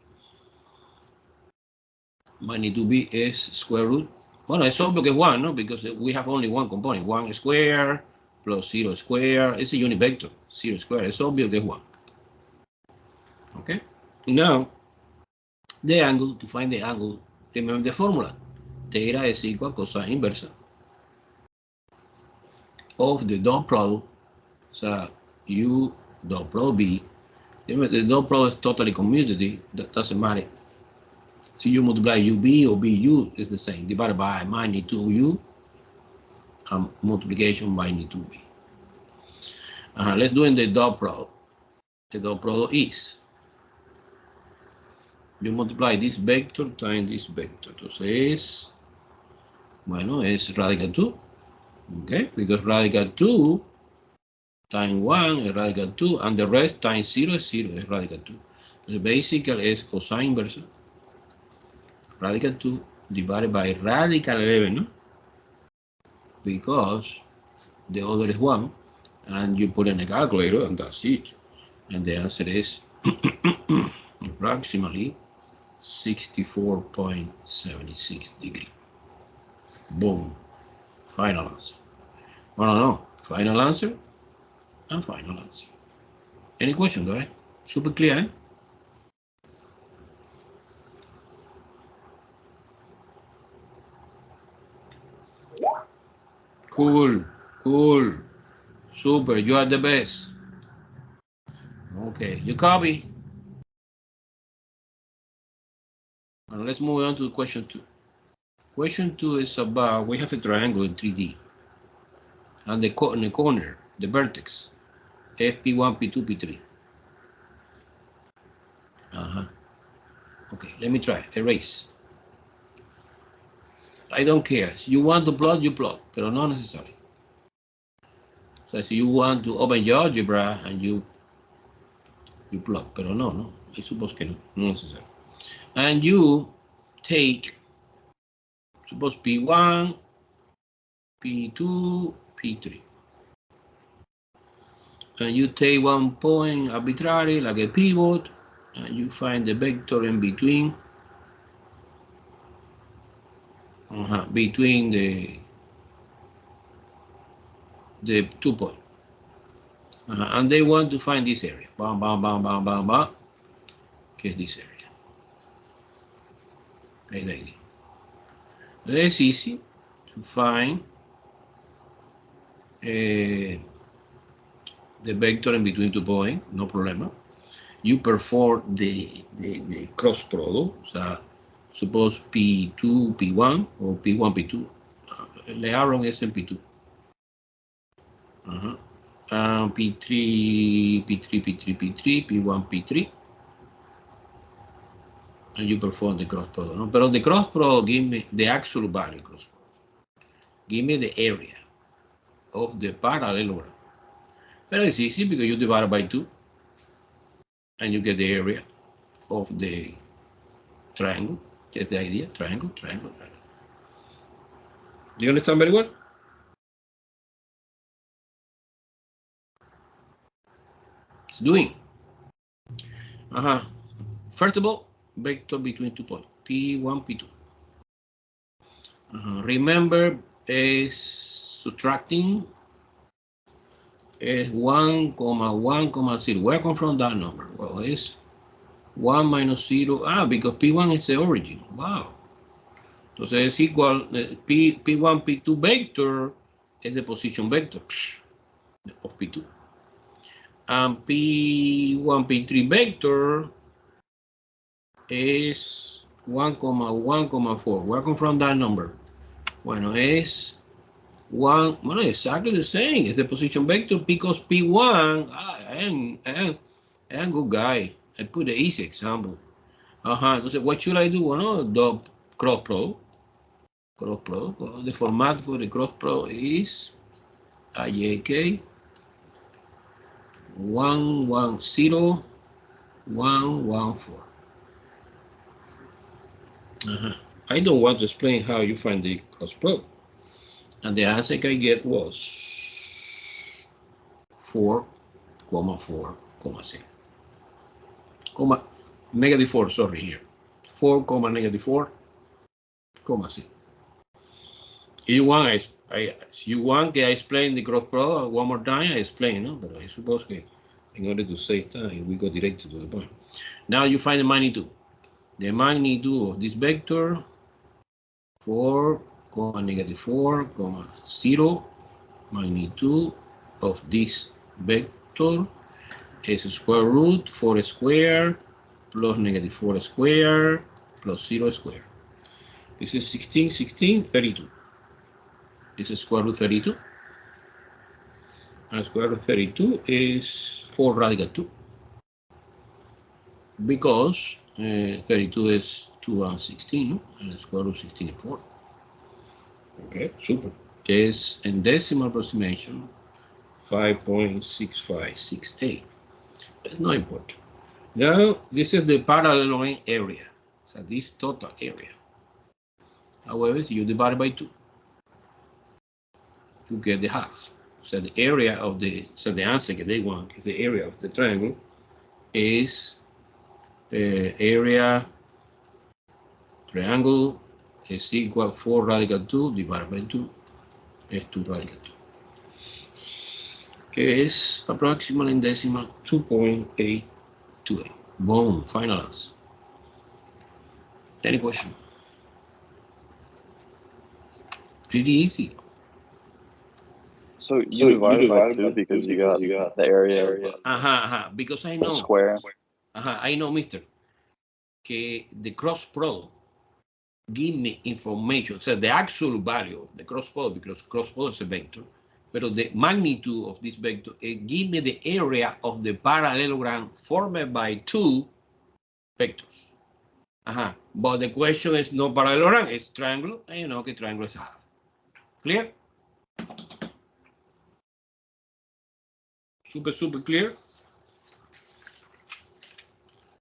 Magnitude B is square root. Well, it's obvious que 1, no? Because we have only one component. 1 square plus 0 square. It's a unit vector. 0 square. It's obvious que 1. Okay? Now, the angle, to find the angle, remember the formula. Theta is equal to cosine inverse of the dot product. So, U dot product B. Remember, the dot product is totally commutative. That doesn't matter. So you multiply UB or BU is the same, divided by magnitude U and multiplication by magnitude B. Let's do in the dot product. The dot product is, you multiply this vector times this vector. Entonces, bueno, es radical 2. Okay, because radical 2 times 1 is radical 2, and the rest times 0 is 0, is radical 2. So basically is cosine inverse. Radical 2 divided by radical 11, no? Because the other is 1, and you put in a calculator, and that's it. And the answer is approximately 64.76 degrees. Boom. Final answer. No. Final answer and final answer. Any question, guys? Super clear, eh? Cool. Super, you are the best. Okay, you copy. And let's move on to question 2. Question 2 is about, we have a triangle in 3D. And in the corner, the vertex, P1, P2, P3. Okay, let me try, erase. I don't care. Si you want to plot, you plot, pero not necessary. So if you want to open your algebra and you plot, pero no. I suppose que no necessary. And you take, suppose P1, P2, P3. And you take one point arbitrary, like a pivot, and you find the vector in between. Between the 2 points. And they want to find this area. Bam. Okay, this area. Right there. It's easy to find the vector in between 2 points, no problem. You perform the cross product. So suppose P2, P1, or P1, P2. The arrow is in P2. P3, P1, P3. And you perform the cross product. No? But the cross product, give me the actual value cross product. Give me the area of the parallelogram. But it's easy because you divide by 2. And you get the area of the triangle. That's the idea. Triangle. Do you understand very well? It's doing. First of all, vector between 2 points. P1, P2. Remember, is subtracting is 1, 1, 0. Where come from that number? Well, it's 1 minus 0. Because P1 is the origin. Wow. Entonces es igual, P1, P2 vector es the position vector of P2. And P1, P3 vector es 1,1,4. Where come from that number? Bueno, es 1, bueno, exactly the same. It's the position vector because P1, I am good guy. I put the easy example. Entonces, what should I do? Bueno, the cross product. The format for the cross product is IJK 110 114. I don't want to explain how you find the cross product. And the answer I get was 4,4,6. Negative 4, sorry, here. 4, -4, 6. You want que I explain the cross product one more time? I explain, no? But I suppose that in order to save time, we go directly to the point. Now you find the magnitude. The magnitude of this vector, 4, -4, 0. Magnitude of this vector is square root 4 squared plus -4 squared plus 0 squared. This is 16, 16, 32. This is square root 32. And square root 32 is 4 radical 2. Because 32 is 2 and 16, no? And square root 16 is 4. Okay, super. Is in decimal approximation 5.6568. That's not important. Now, this is the parallelogram area. So this total area. However, you divide by 2. You get the half. So the area of the, so the answer that they want is the area of the triangle is area triangle is equal 4 radical 2 divided by 2 is 2 radical 2. Que es approximately in decimal 2.828. Boom, final answer. Any question? Pretty easy. So you divided by 2 because you got the area. Because I know. Square. I know, mister. Que the cross product give me information, so the actual value of the cross product, because cross product is a vector, but the magnitude of this vector, it give me the area of the parallelogram formed by 2 vectors. But the question is no parallelogram, it's triangle, and you know que triangle is half. Clear? Super clear?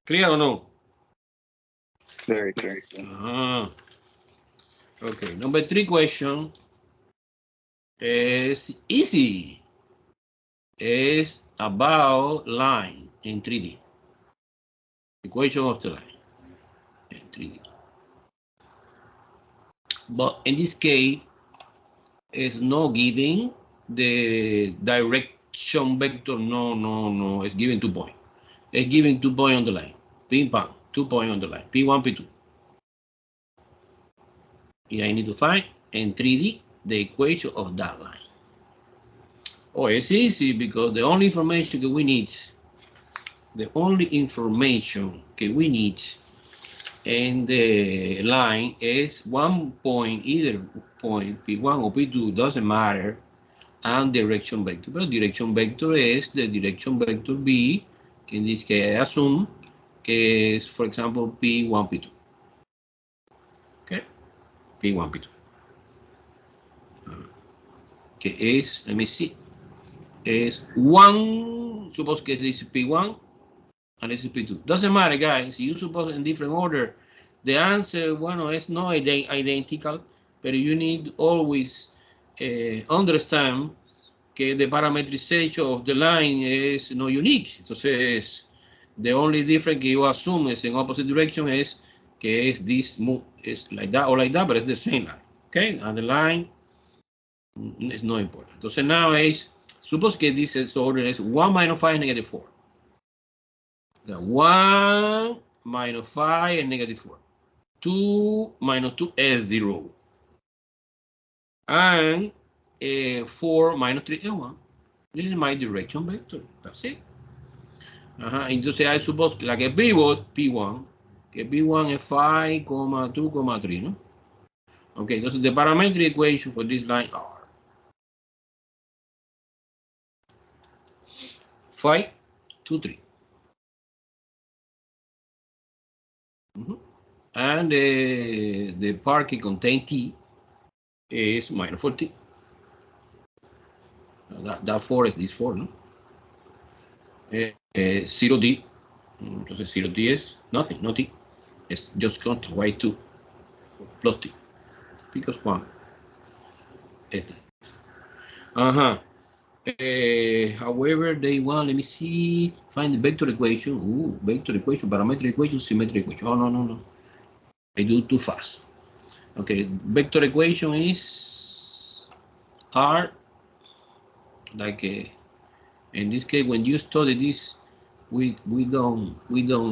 Clear or no? Very clear. Okay, number 3 question is easy. It's about line in 3D. Equation of the line in 3D. But in this case, it's not giving the direction vector. No. It's giving 2 points. It's giving 2 points on the line. Ping pong, 2 points on the line. P1, P2. And I need to find in 3D the equation of that line. Oh, it's easy because the only information that we need, in the line is 1 point, either point P1 or P2, doesn't matter, and direction vector. But direction vector is the direction vector B, que in this case I assume que is, for example, P1, P2. Okay, P1, P2. Que is, let me see, is 1, suppose que this is P1 and this is P2. Doesn't matter, guys. You suppose in different order. The answer, bueno, is not identical, but you need always understand que the parametrization of the line is not unique. Entonces, the only difference que you assume is in opposite direction is que is this move is like that or like that, but it's the same line. Okay, and the line is not important. Entonces now is, suppose que this order is 1 minus 5 negative 4. 1 minus 5 and negative 4. 2 minus 2 is 0. And 4 minus 3 is 1. This is my direction vector. That's it. Entonces, I suppose que la que pivot, P1, que P1 es 5, 2, 3, ¿no? Okay, entonces the parametric equation for this line are 5, 2, 3. And the part que contain T is minus 4T. That 4 is this 4, ¿no? 0T. Entonces 0T is nothing, no T. It's just control Y2 plus T. Because 1 is this. However, they want, let me see, find the vector equation. Ooh, vector equation, parametric equation, symmetric equation. Oh, no. I do too fast. Okay, vector equation is R, like in this case, when you study this, we don't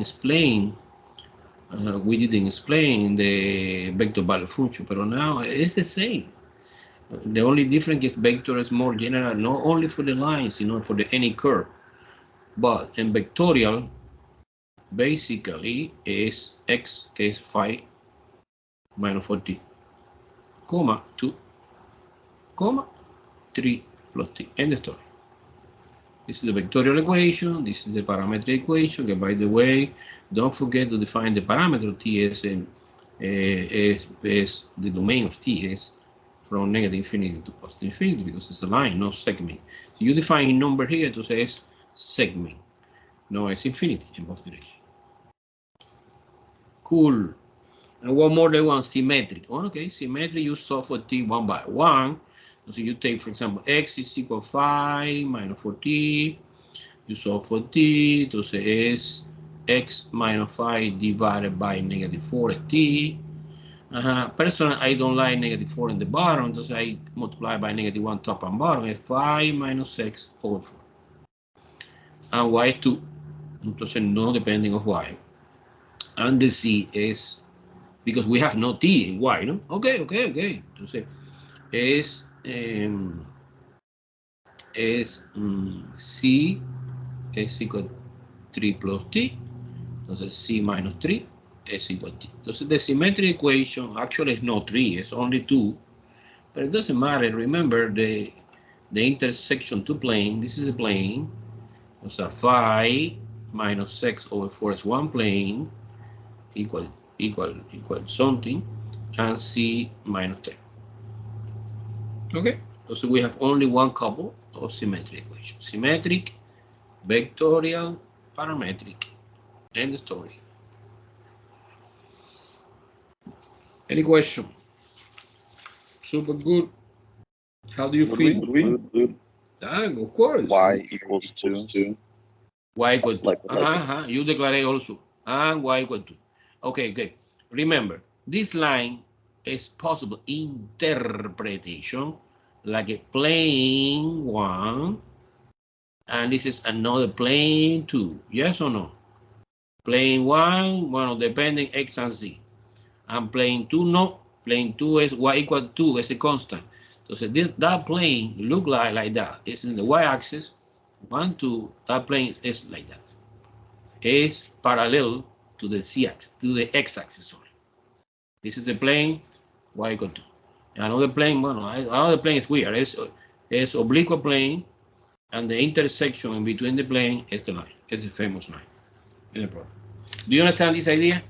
explain. We didn't explain the vector value function, but now it's the same. The only difference is vector is more general, not only for the lines, you know, for any curve. But in vectorial, basically is x, case 5 minus 4t, comma 2, comma 3 plus t. End the story. This is the vectorial equation. This is the parametric equation. Okay, by the way, don't forget to define the parameter t is the domain of t is from negative infinity to positive infinity because it's a line, no segment. So you define a number here to say it's segment. No, it's infinity in both directions. Cool. And one more, they want symmetric. Oh, okay, symmetric you solve for t 1 by 1. So you take, for example, x is equal to 5 minus 4t. You solve for t, entonces es x minus 5 divided by negative 4 is t. Personally, I don't like negative 4 in the bottom, entonces I multiply by negative 1 top and bottom, es 5 minus x over 4. And y is 2, entonces no depending of y. And the c is, because we have no t in y, ¿no? Okay. Entonces es c es equal to 3 plus t, entonces c minus 3 is equal to t. Entonces the symmetric equation actually is not 3, it's only 2, but it doesn't matter. Remember the intersection to plane, this is a plane, so 5 minus x over 4 is one plane, equal something, and c minus 3. Okay, so we have only one couple of symmetric equations. Symmetric, vectorial, parametric, end the story. Any question? Super good. How do you feel? Of course. Y equals 2. Y equal to. You declare also. And y equal to. Okay. Remember, this line is possible interpretation like a plane 1, and this is another plane 2. Yes or no? Plane 1, well, depending x and z. And plane 2, no. Plane 2 is y equal to 2, it's a constant. So that plane look like that. It's in the y-axis. 1, 2, that plane is like that. It's parallel to the z-axis, to the x-axis, sorry. This is the plane, y equal to. Another plane, well, another plane is weird. It's oblique plane, and the intersection in between the plane is the line. It's a famous line. Any problem? Do you understand this idea?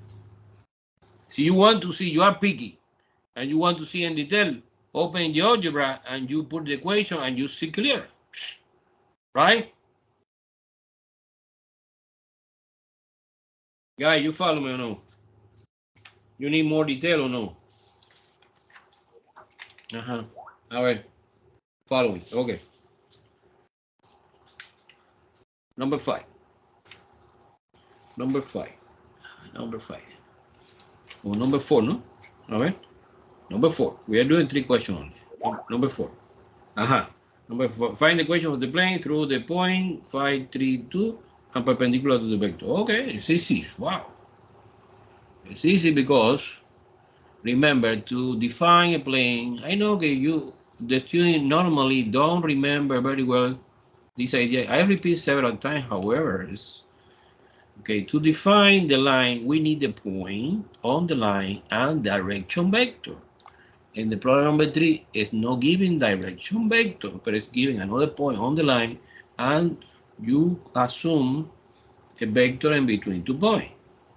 So you want to see, you are picky, and you want to see in detail, open the algebra, and you put the equation, and you see clear. Right? Guy, you follow me or no? You need more detail or no? All right. Following. Okay. Number 5. Or number 4, no? All right. Number 4. We are doing 3 questions only. Number 4. Number 4. Find the equation of the plane through the point 5, 3, 2 and perpendicular to the vector. Okay, it's easy. Wow. It's easy because remember to define a plane. I know that the student normally don't remember very well this idea. I repeat several times, however, okay, to define the line, we need the point on the line and direction vector. And the problem number 3 is not giving direction vector, but it's giving another point on the line, and you assume a vector in between 2 points.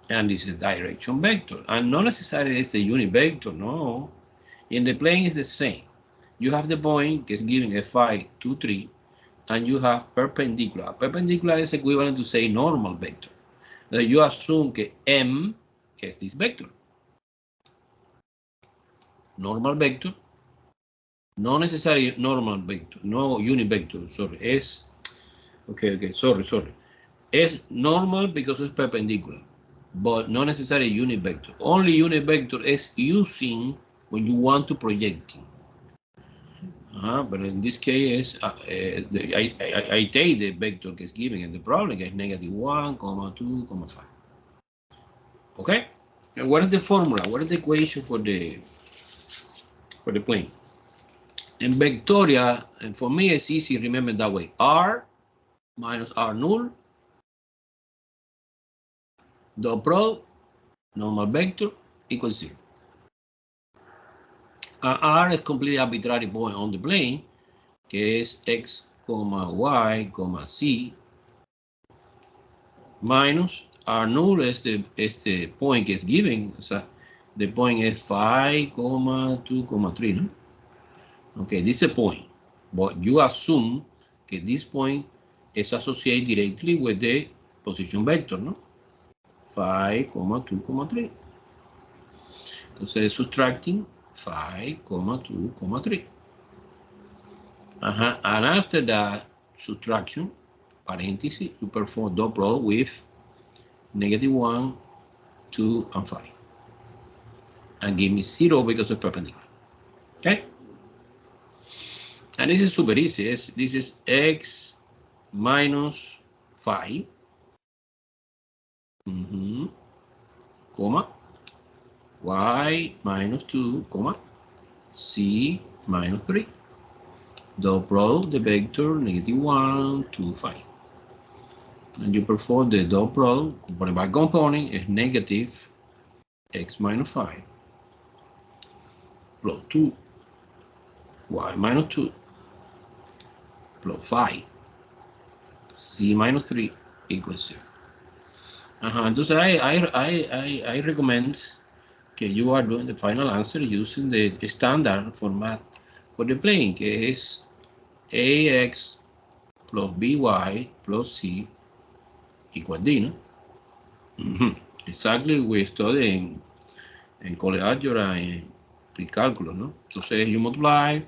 And this is a direction vector. And not necessarily it's a unit vector, no. In the plane, it's the same. You have the point that's giving F5, 2, 3, and you have perpendicular. Perpendicular is equivalent to say normal vector. That you assume que M is this vector. Normal vector, no necessarily normal vector, no unit vector, sorry, es, okay, sorry. Es normal because it's perpendicular, but not necessarily unit vector. Only unit vector is using when you want to project. But in this case, I take the vector that's given in the problem, is -1, 2, 5. Okay? And what is the formula? What is the equation for the plane? In vectorial, and for me it's easy, remember that way. R minus R null, dot product, normal vector, equals 0. R is completely arbitrary point on the plane, que es x, y, c, minus R null is the point que es given, o sea, the point is 5, 2, 3, no? Okay, this is a point, but you assume that this point is associated directly with the position vector, no? 5, 2, 3. Entonces, subtracting 5, 2, 3. And after that subtraction, parenthesis, you perform dot product with -1, 2, and 5. And give me 0 because it's perpendicular. Okay? And this is super easy. This is x minus 5, comma, y minus 2, comma, c minus 3. Dot product the vector -1, 2, 5. And you perform the dot product component by component is negative x minus 5 plus 2 y minus 2 plus 5 c minus 3 equals 0. Entonces I recommend que you are doing the final answer using the standard format for the plane, que es ax plus by plus c equal d, ¿no? Exactly, we studied en college algebra en precálculo, ¿no? Entonces you multiply,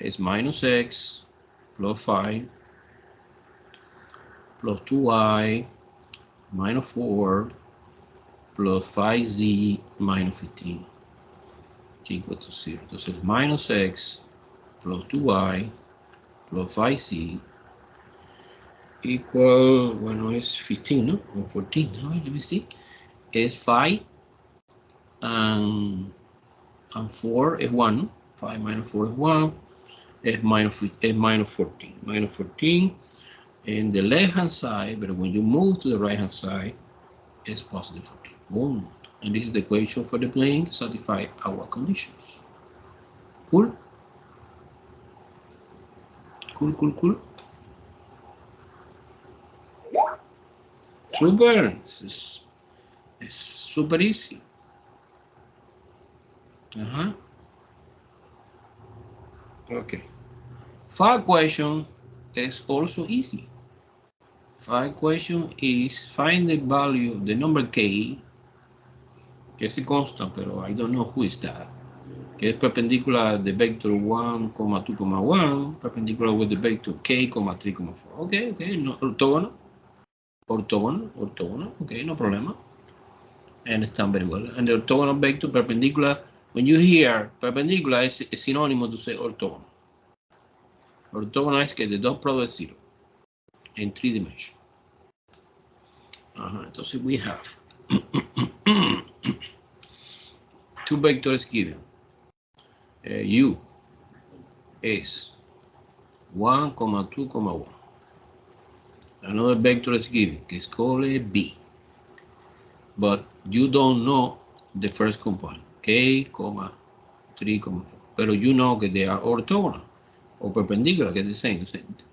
es minus x plus 5 plus 2y minus 4 plus 5z minus 15 equal to 0. Entonces minus x plus 2y plus 5c equal, bueno, es 15, ¿no? O 14, ¿no? Let me see. Es 5 and 4 is 1, ¿no? 5 minus 4 is 1. Es minus 14. Minus 14 in the left hand side, but when you move to the right hand side, it's positive 14. Boom. And this is the equation for the plane to satisfy our conditions. Cool? Cool. Super. It's super easy. Okay. 5 question is also easy. 5 question is find the value of the number k, que es a constant, pero I don't know who is that, que es perpendicular the vector 1, 2, 1, perpendicular with the vector k, 3, 4. Okay, no, orthogonal, okay, no problema. I understand very well. And the orthogonal vector perpendicular, when you hear perpendicular, is synonym to say orthogonal. Orthogonal is que the dot product is 0 in 3 dimensions. Entonces we have 2 two vectors given. U is 1, 2, 1. Another vector is given, que is called a B. But you don't know the first component, K, 3, 4. Pero you know that they are orthogonal or perpendicular, get the same.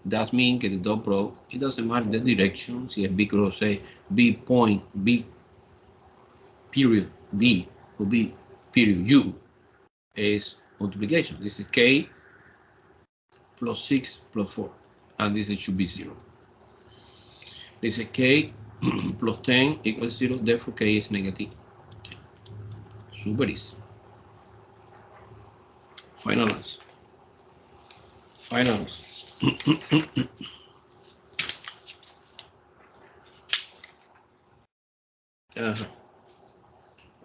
That means that the dot product, it doesn't matter the direction, si es B cross A, B point, B period, B, or B period U is multiplication. This is K plus 6 plus 4, and this should be 0. This is K plus 10 equals 0, therefore K is negative 10. Super easy. Final answer. Final answer.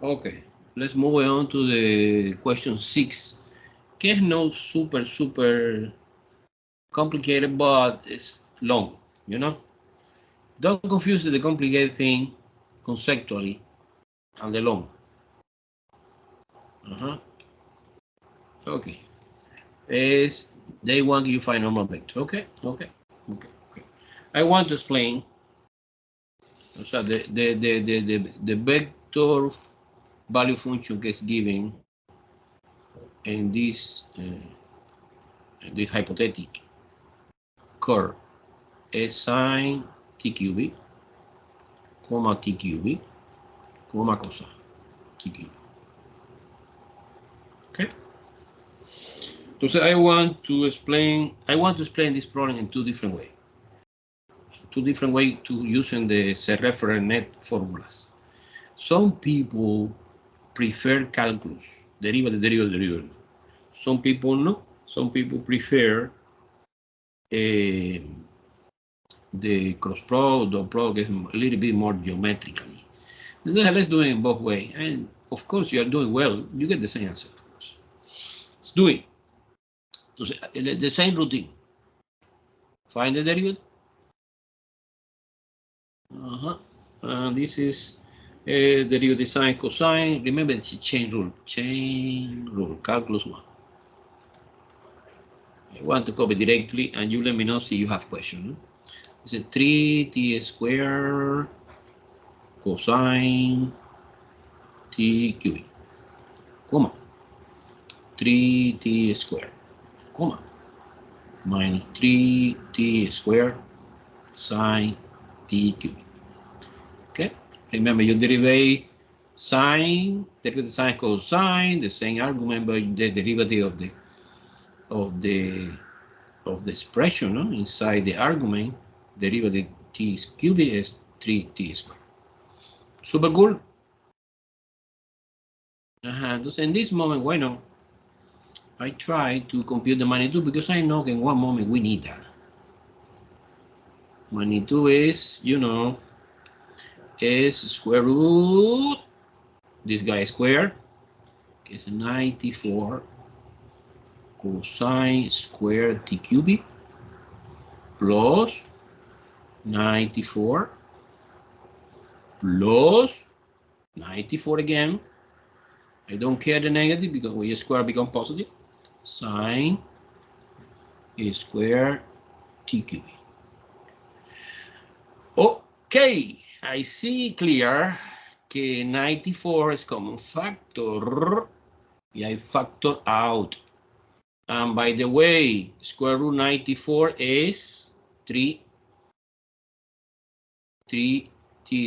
Okay, let's move on to the question 6. Que is not super complicated, but it's long, you know? Don't confuse the complicated thing conceptually and the long. Okay. They want you to find normal vector. Okay. I want to explain. So the vector value function gets given in this hypothetical curve is sine t cubic, comma t cubic, comma cosine t cubic. Okay. So I want to explain this problem in two different ways. Two different ways to using the reference net formulas. Some people prefer calculus, derivative. Some people no. Some people prefer the cross product, dot product is a little bit more geometrically. Let's do it in both ways. And of course, you are doing well. You get the same answer, of course. Let's do it. So the same routine. Find the derivative. This is derivative sine cosine. Remember, it's a chain rule. Calculus 1. I want to copy directly, and you let me know if you have questions. It's a 3t squared cosine t cubic, comma 3t squared, comma minus 3t squared sine t cubic. Okay, remember your derivative sine, derivative sine cosine, the same argument, but the derivative of the expression, no? Inside the argument, derivative t cubic is 3t squared. Super cool. Entonces, in this moment, bueno, I try to compute the magnitude because I know in one moment we need that. Magnitude is, you know, is square root, this guy square, is 94 cosine squared t cubic plus 94 plus 94 again. I don't care the negative because when you square become positive. Sine square t cubic. Okay, I see clear que 94 is common factor. Yeah, I factor out. And by the way, square root 94 is 3t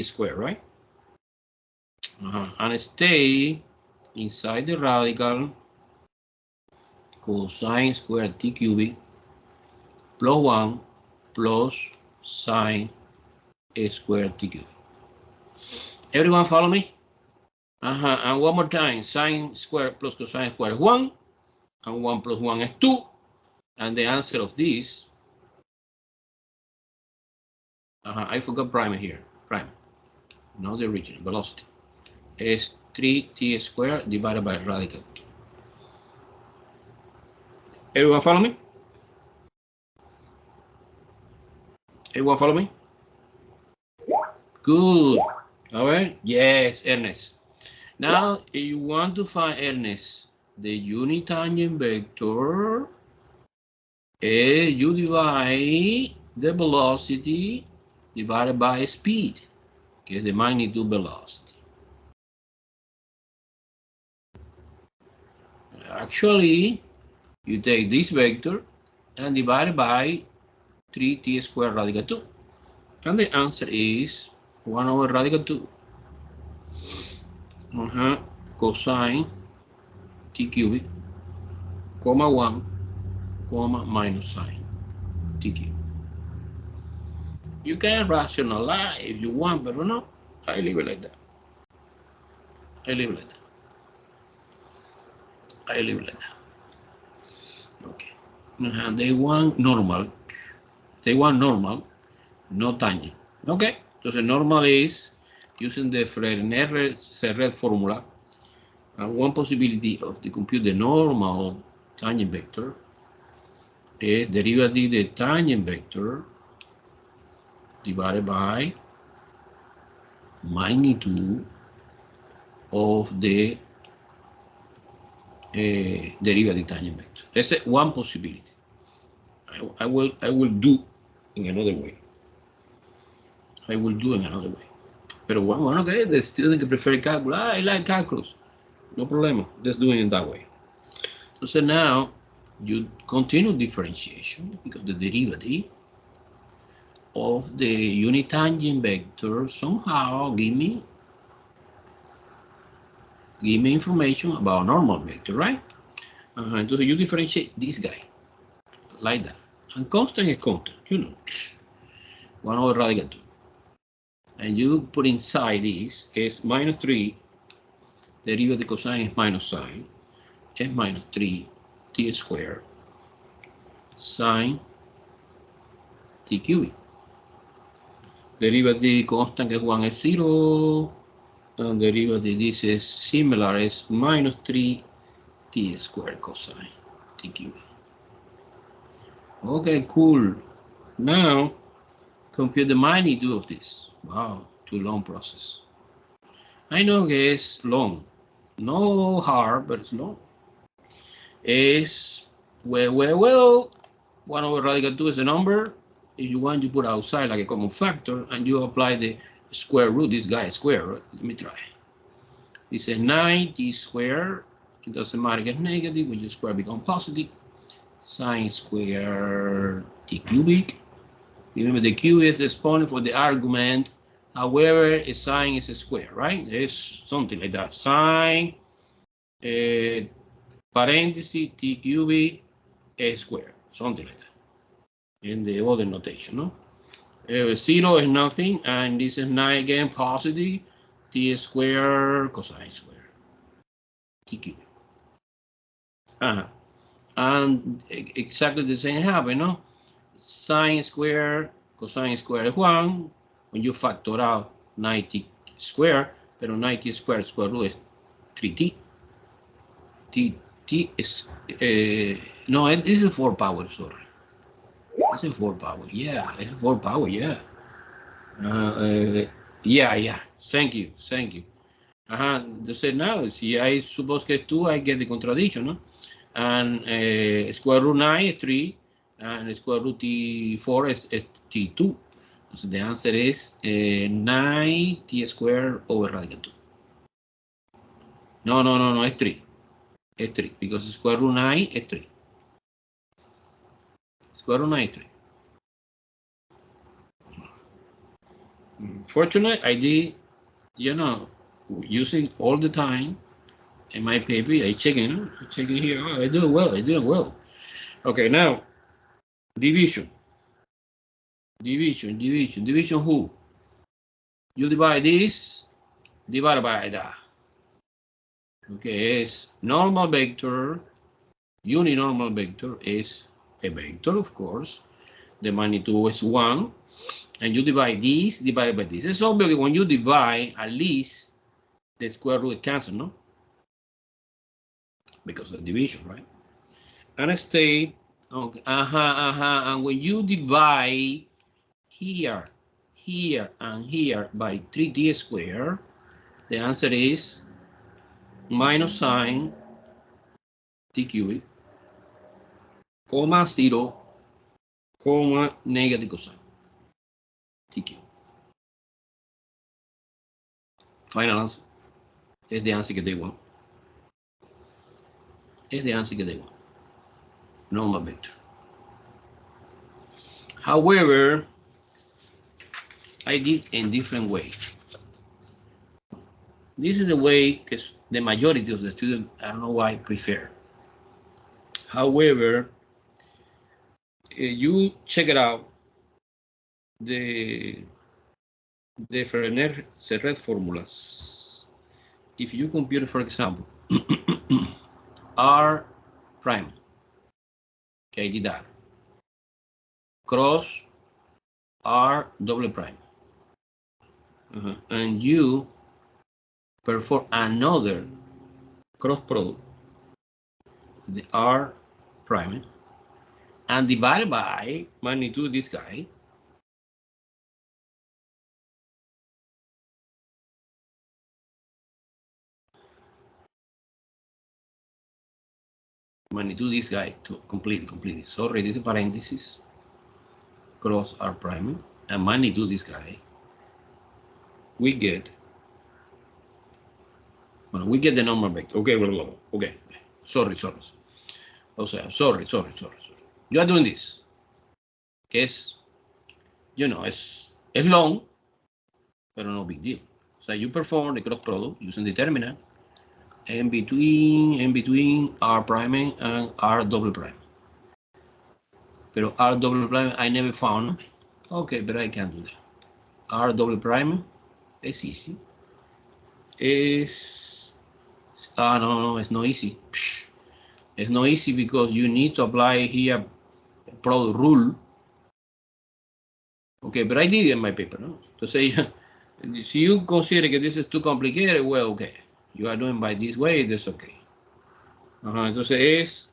squared, right? And stay inside the radical cosine squared t cubic plus 1 plus sine squared t cubic. Everyone follow me? And one more time, sine squared plus cosine squared is 1, and 1 plus 1 is 2, and the answer of this, I forgot prime here, prime, not the original, velocity, is 3t squared divided by radical 2. Everyone follow me? Everyone follow me? Good. All right. Yes, Ernest. Now, if you want to find, Ernest, the unit tangent vector, you divide the velocity divided by speed, que es the magnitude velocity. Actually, you take this vector and divide it by 3t squared radical 2. And the answer is 1 over radical 2. Cosine t cubic, comma 1, comma minus sine t cubic. You can rationalize if you want, but no, I leave it like that. I leave it like that. I leave it like that. Okay. They want normal. They want normal, no tangent. Okay. Entonces normal is using the Ferret formula. And one possibility of to compute the normal tangent vector is derivative the tangent vector divided by magnitude of the derivative tangent vector. That's one possibility. I will do in another way. I will do in another way. Pero bueno, okay, the student que prefiere calculus, I like calculus. No problem. Let's do it in that way. So now you continue differentiation because the derivative of the unit tangent vector somehow give me information about normal vector, right? Entonces you differentiate this guy like that. And constant is constant, you know, 1 over radical 2. And you put inside this is minus 3, derivative cosine is minus sine, is minus 3 t squared sine t cubic. Derivative constant is 1 is 0, and derivative this is similar is minus 3 t squared cosine t cubic. Okay, cool. Now compute the magnitude of this. Wow, too long process. I know it's long, no hard, but it's long. It's well, 1 over radical 2 is a number. If you want, you put outside like a common factor, and you apply the square root. This guy is square, right? Let me try. This is 9t squared. It doesn't matter, get negative. When you square become positive. Sine squared t cubic. Remember, the q is the exponent for the argument. However, a sine is a square, right? There's something like that. Sine, parenthesis, t cubic, a square. Something like that. In the other notation, no? 0 is nothing, and this is 9 again, positive, t squared, cosine squared, t cubic. And exactly the same happen, no? Sine squared, cosine squared is 1. When you factor out 90 squared, pero 90 squared square root is 3t. T is, no, this is 4 power, sorry. It's a 4 power, yeah, it's 4 power, yeah. Yeah, thank you. Entonces, now, si I suppose que es 2, I get the contradiction, no? And square root 9 is 3, and square root t4 is t2. So the answer is 9 t squared over radical 2. No, it's 3. It's 3, because square root 9 is 3. Square root 9 is 3. Fortunately, I did, you know, using all the time in my paper. I checking here. Oh, I do it well. Okay, now division who? You divide this divided by that. Okay, it's normal vector, uninormal vector is a vector, of course. The magnitude is 1. And you divide this divided by this. It's obvious when you divide, at least the square root cancel, no? Because of division, right? And stay, okay, and when you divide here, and here by 3t squared, the answer is minus sine t cubic, comma 0, comma negative cosine t cubic. Final answer. It's the answer that they want. It's the answer that they want. Normal vector. However, I did in different way. This is the way because the majority of the students, I don't know why, prefer. However, you check it out, the Fernet-Serret formulas. If you compute, for example, R prime, okay, did that, cross R double prime, and you perform another cross product, the R prime, and divide by magnitude this guy, magnitude this guy to completely. Sorry, this is parenthesis, cross R prime, and magnitude this guy. We get, well, we get the normal vector. Okay, okay. Sorry. O sea, sorry. You are doing this. Que es, you know, es long, pero no big deal. So you perform the cross product using determinant and between R prime and R double prime. Pero R double prime I never found. Okay, but I can do that. R double prime is easy. No, it's not easy. It's not easy because you need to apply here a product rule. Okay, but I did it in my paper, no? To say, if you consider that this is too complicated, well, okay. You are doing by this way, that's okay. Entonces es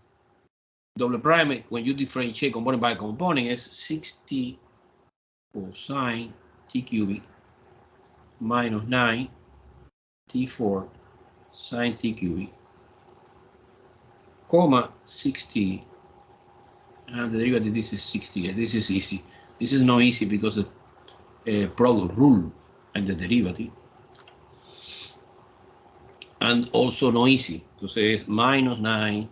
double prime, when you differentiate component by component, is 60 cosine t cubic minus 9 t4 sine t cubic, comma 60, and the derivative, this is 60. This is easy. This is not easy because of product rule and the derivative. And also not easy. Entonces es minus 9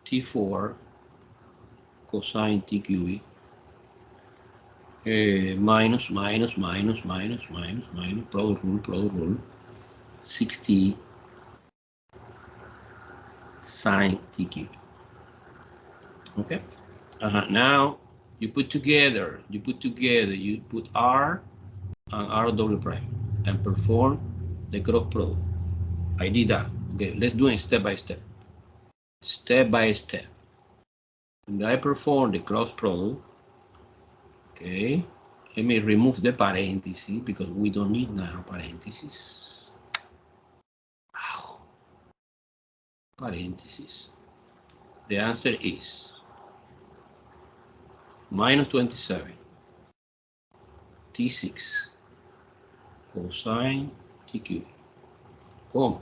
t4 cosine t cubic minus product rule 60 sine t cubic. Okay. Now you put together, you put R and R double prime and perform the cross product. I did that. Okay, let's do it step by step. And I perform the cross product. Okay, let me remove the parenthesis because we don't need now parentheses. Ow. Parenthesis. The answer is minus 27 t6 cosine t cubic, comma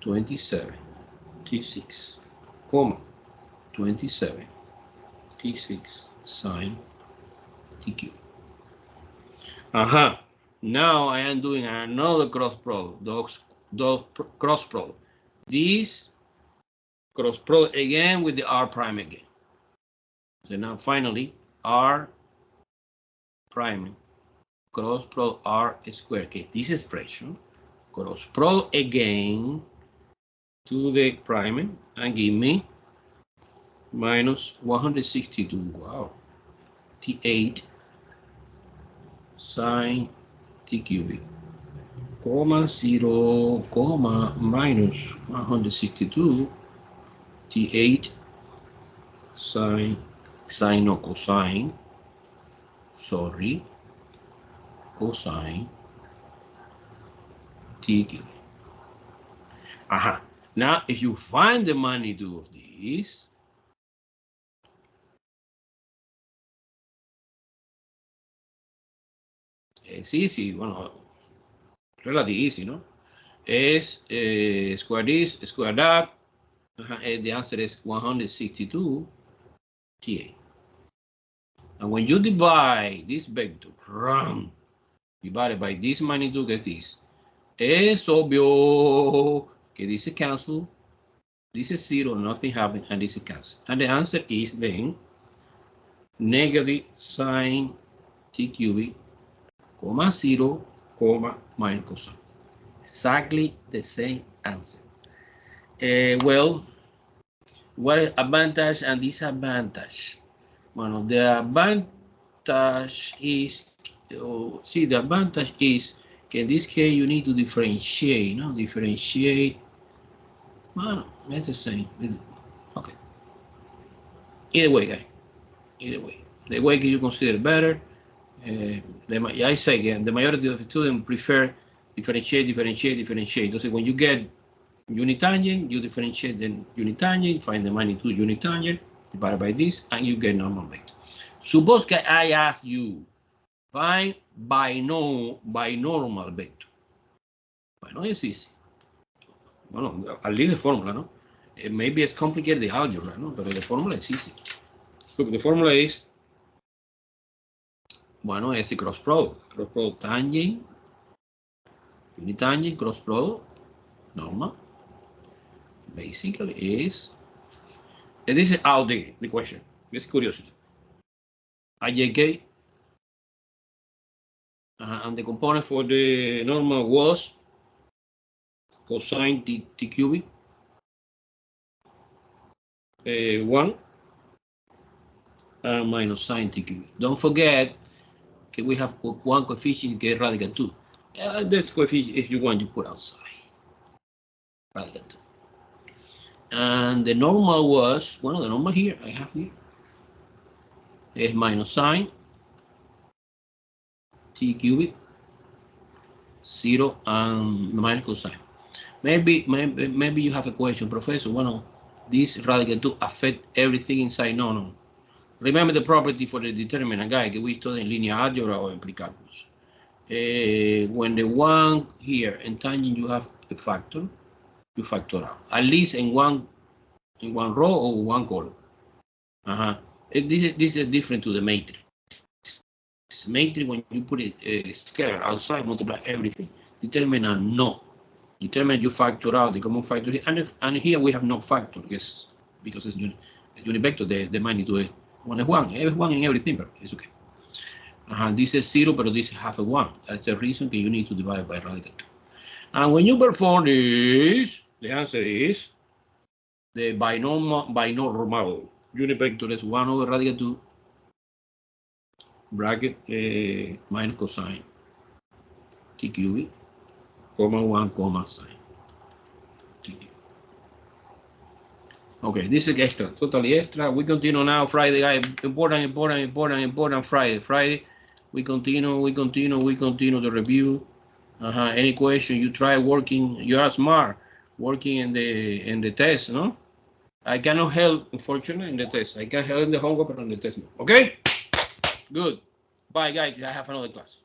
27 t6, comma 27 t6 sine t cubic. Now I am doing another cross product. Those cross product. This cross product again with the R prime again. So now finally R prime cross product R squared. Okay, this expression cross product again to the prime and give me minus 162. Wow. T8 sine t cubic, comma 0, comma minus 162 t8 sine or cosine, sorry, cosine t cubic. Now if you find the magnitude of this, it's easy, well, relatively easy, no? is square this, square that. The answer is 162 TA. And when you divide this vector, divided by this magnitude, get this. Es obvio que this is cancel. This is 0, nothing happened, and this is cancel. And the answer is then negative sine t cubic, comma 0, comma minus cosine. Exactly the same answer. Well, what advantage and disadvantage? Well, the advantage is, see, the advantage is that in this case you need to differentiate, no? Differentiate. Well, it's the same. Okay. Either way, guys. Either way. The way you consider better. I say again, the majority of the students prefer differentiate. So when you get unitangent, you differentiate the unitangent, find the magnitude unitangent, divided by this, and you get normal vector. Suppose that I ask you, find binormal vector. Bueno, it's easy. Bueno, at least the formula, no? Maybe it's complicated, the algebra, no? But the formula is easy. Look, the formula is, bueno, es the cross product tangent, unitangent, cross product, normal. Basically is, and this is out the question. This is curiosity. IJK, and the component for the normal was cosine t cubic, 1, minus sine t cubic. Don't forget that we have one coefficient get radical 2. This coefficient, if you want, you put outside. Radical 2. And the normal was, well, the normal here, I have here, is minus sine t cubic, 0, and minus cosine. Maybe you have a question, Professor. Well, this radical 2 affect everything inside. No. Remember the property for the determinant, guy, that we studied in linear algebra or in pre-calculus. When the one here in tangent you have a factor, you factor out. At least in one row or one column. This is different to the matrix. Matrix, when you put it scalar outside, multiply everything. Determinant, no. Determinant, you factor out the common factor here, and here we have no factor because it's univector. The magnitude is 1 is 1. It's 1 in everything, but it's okay. This is 0, but this is half a 1. That's the reason that you need to divide by radical 2. And when you perform this, the answer is the binormal univector is 1 over radical 2 bracket minus cosine t cubic, comma 1, comma sine t cubic. Okay, this is extra, totally extra. We continue now Friday, guys. Important Friday. We continue the review. Any question you try working, you are smart, working in the test, no? I cannot help, unfortunately, in the test. I can help in the homework, but on the test, no. Okay? Good. Bye, guys. I have another class.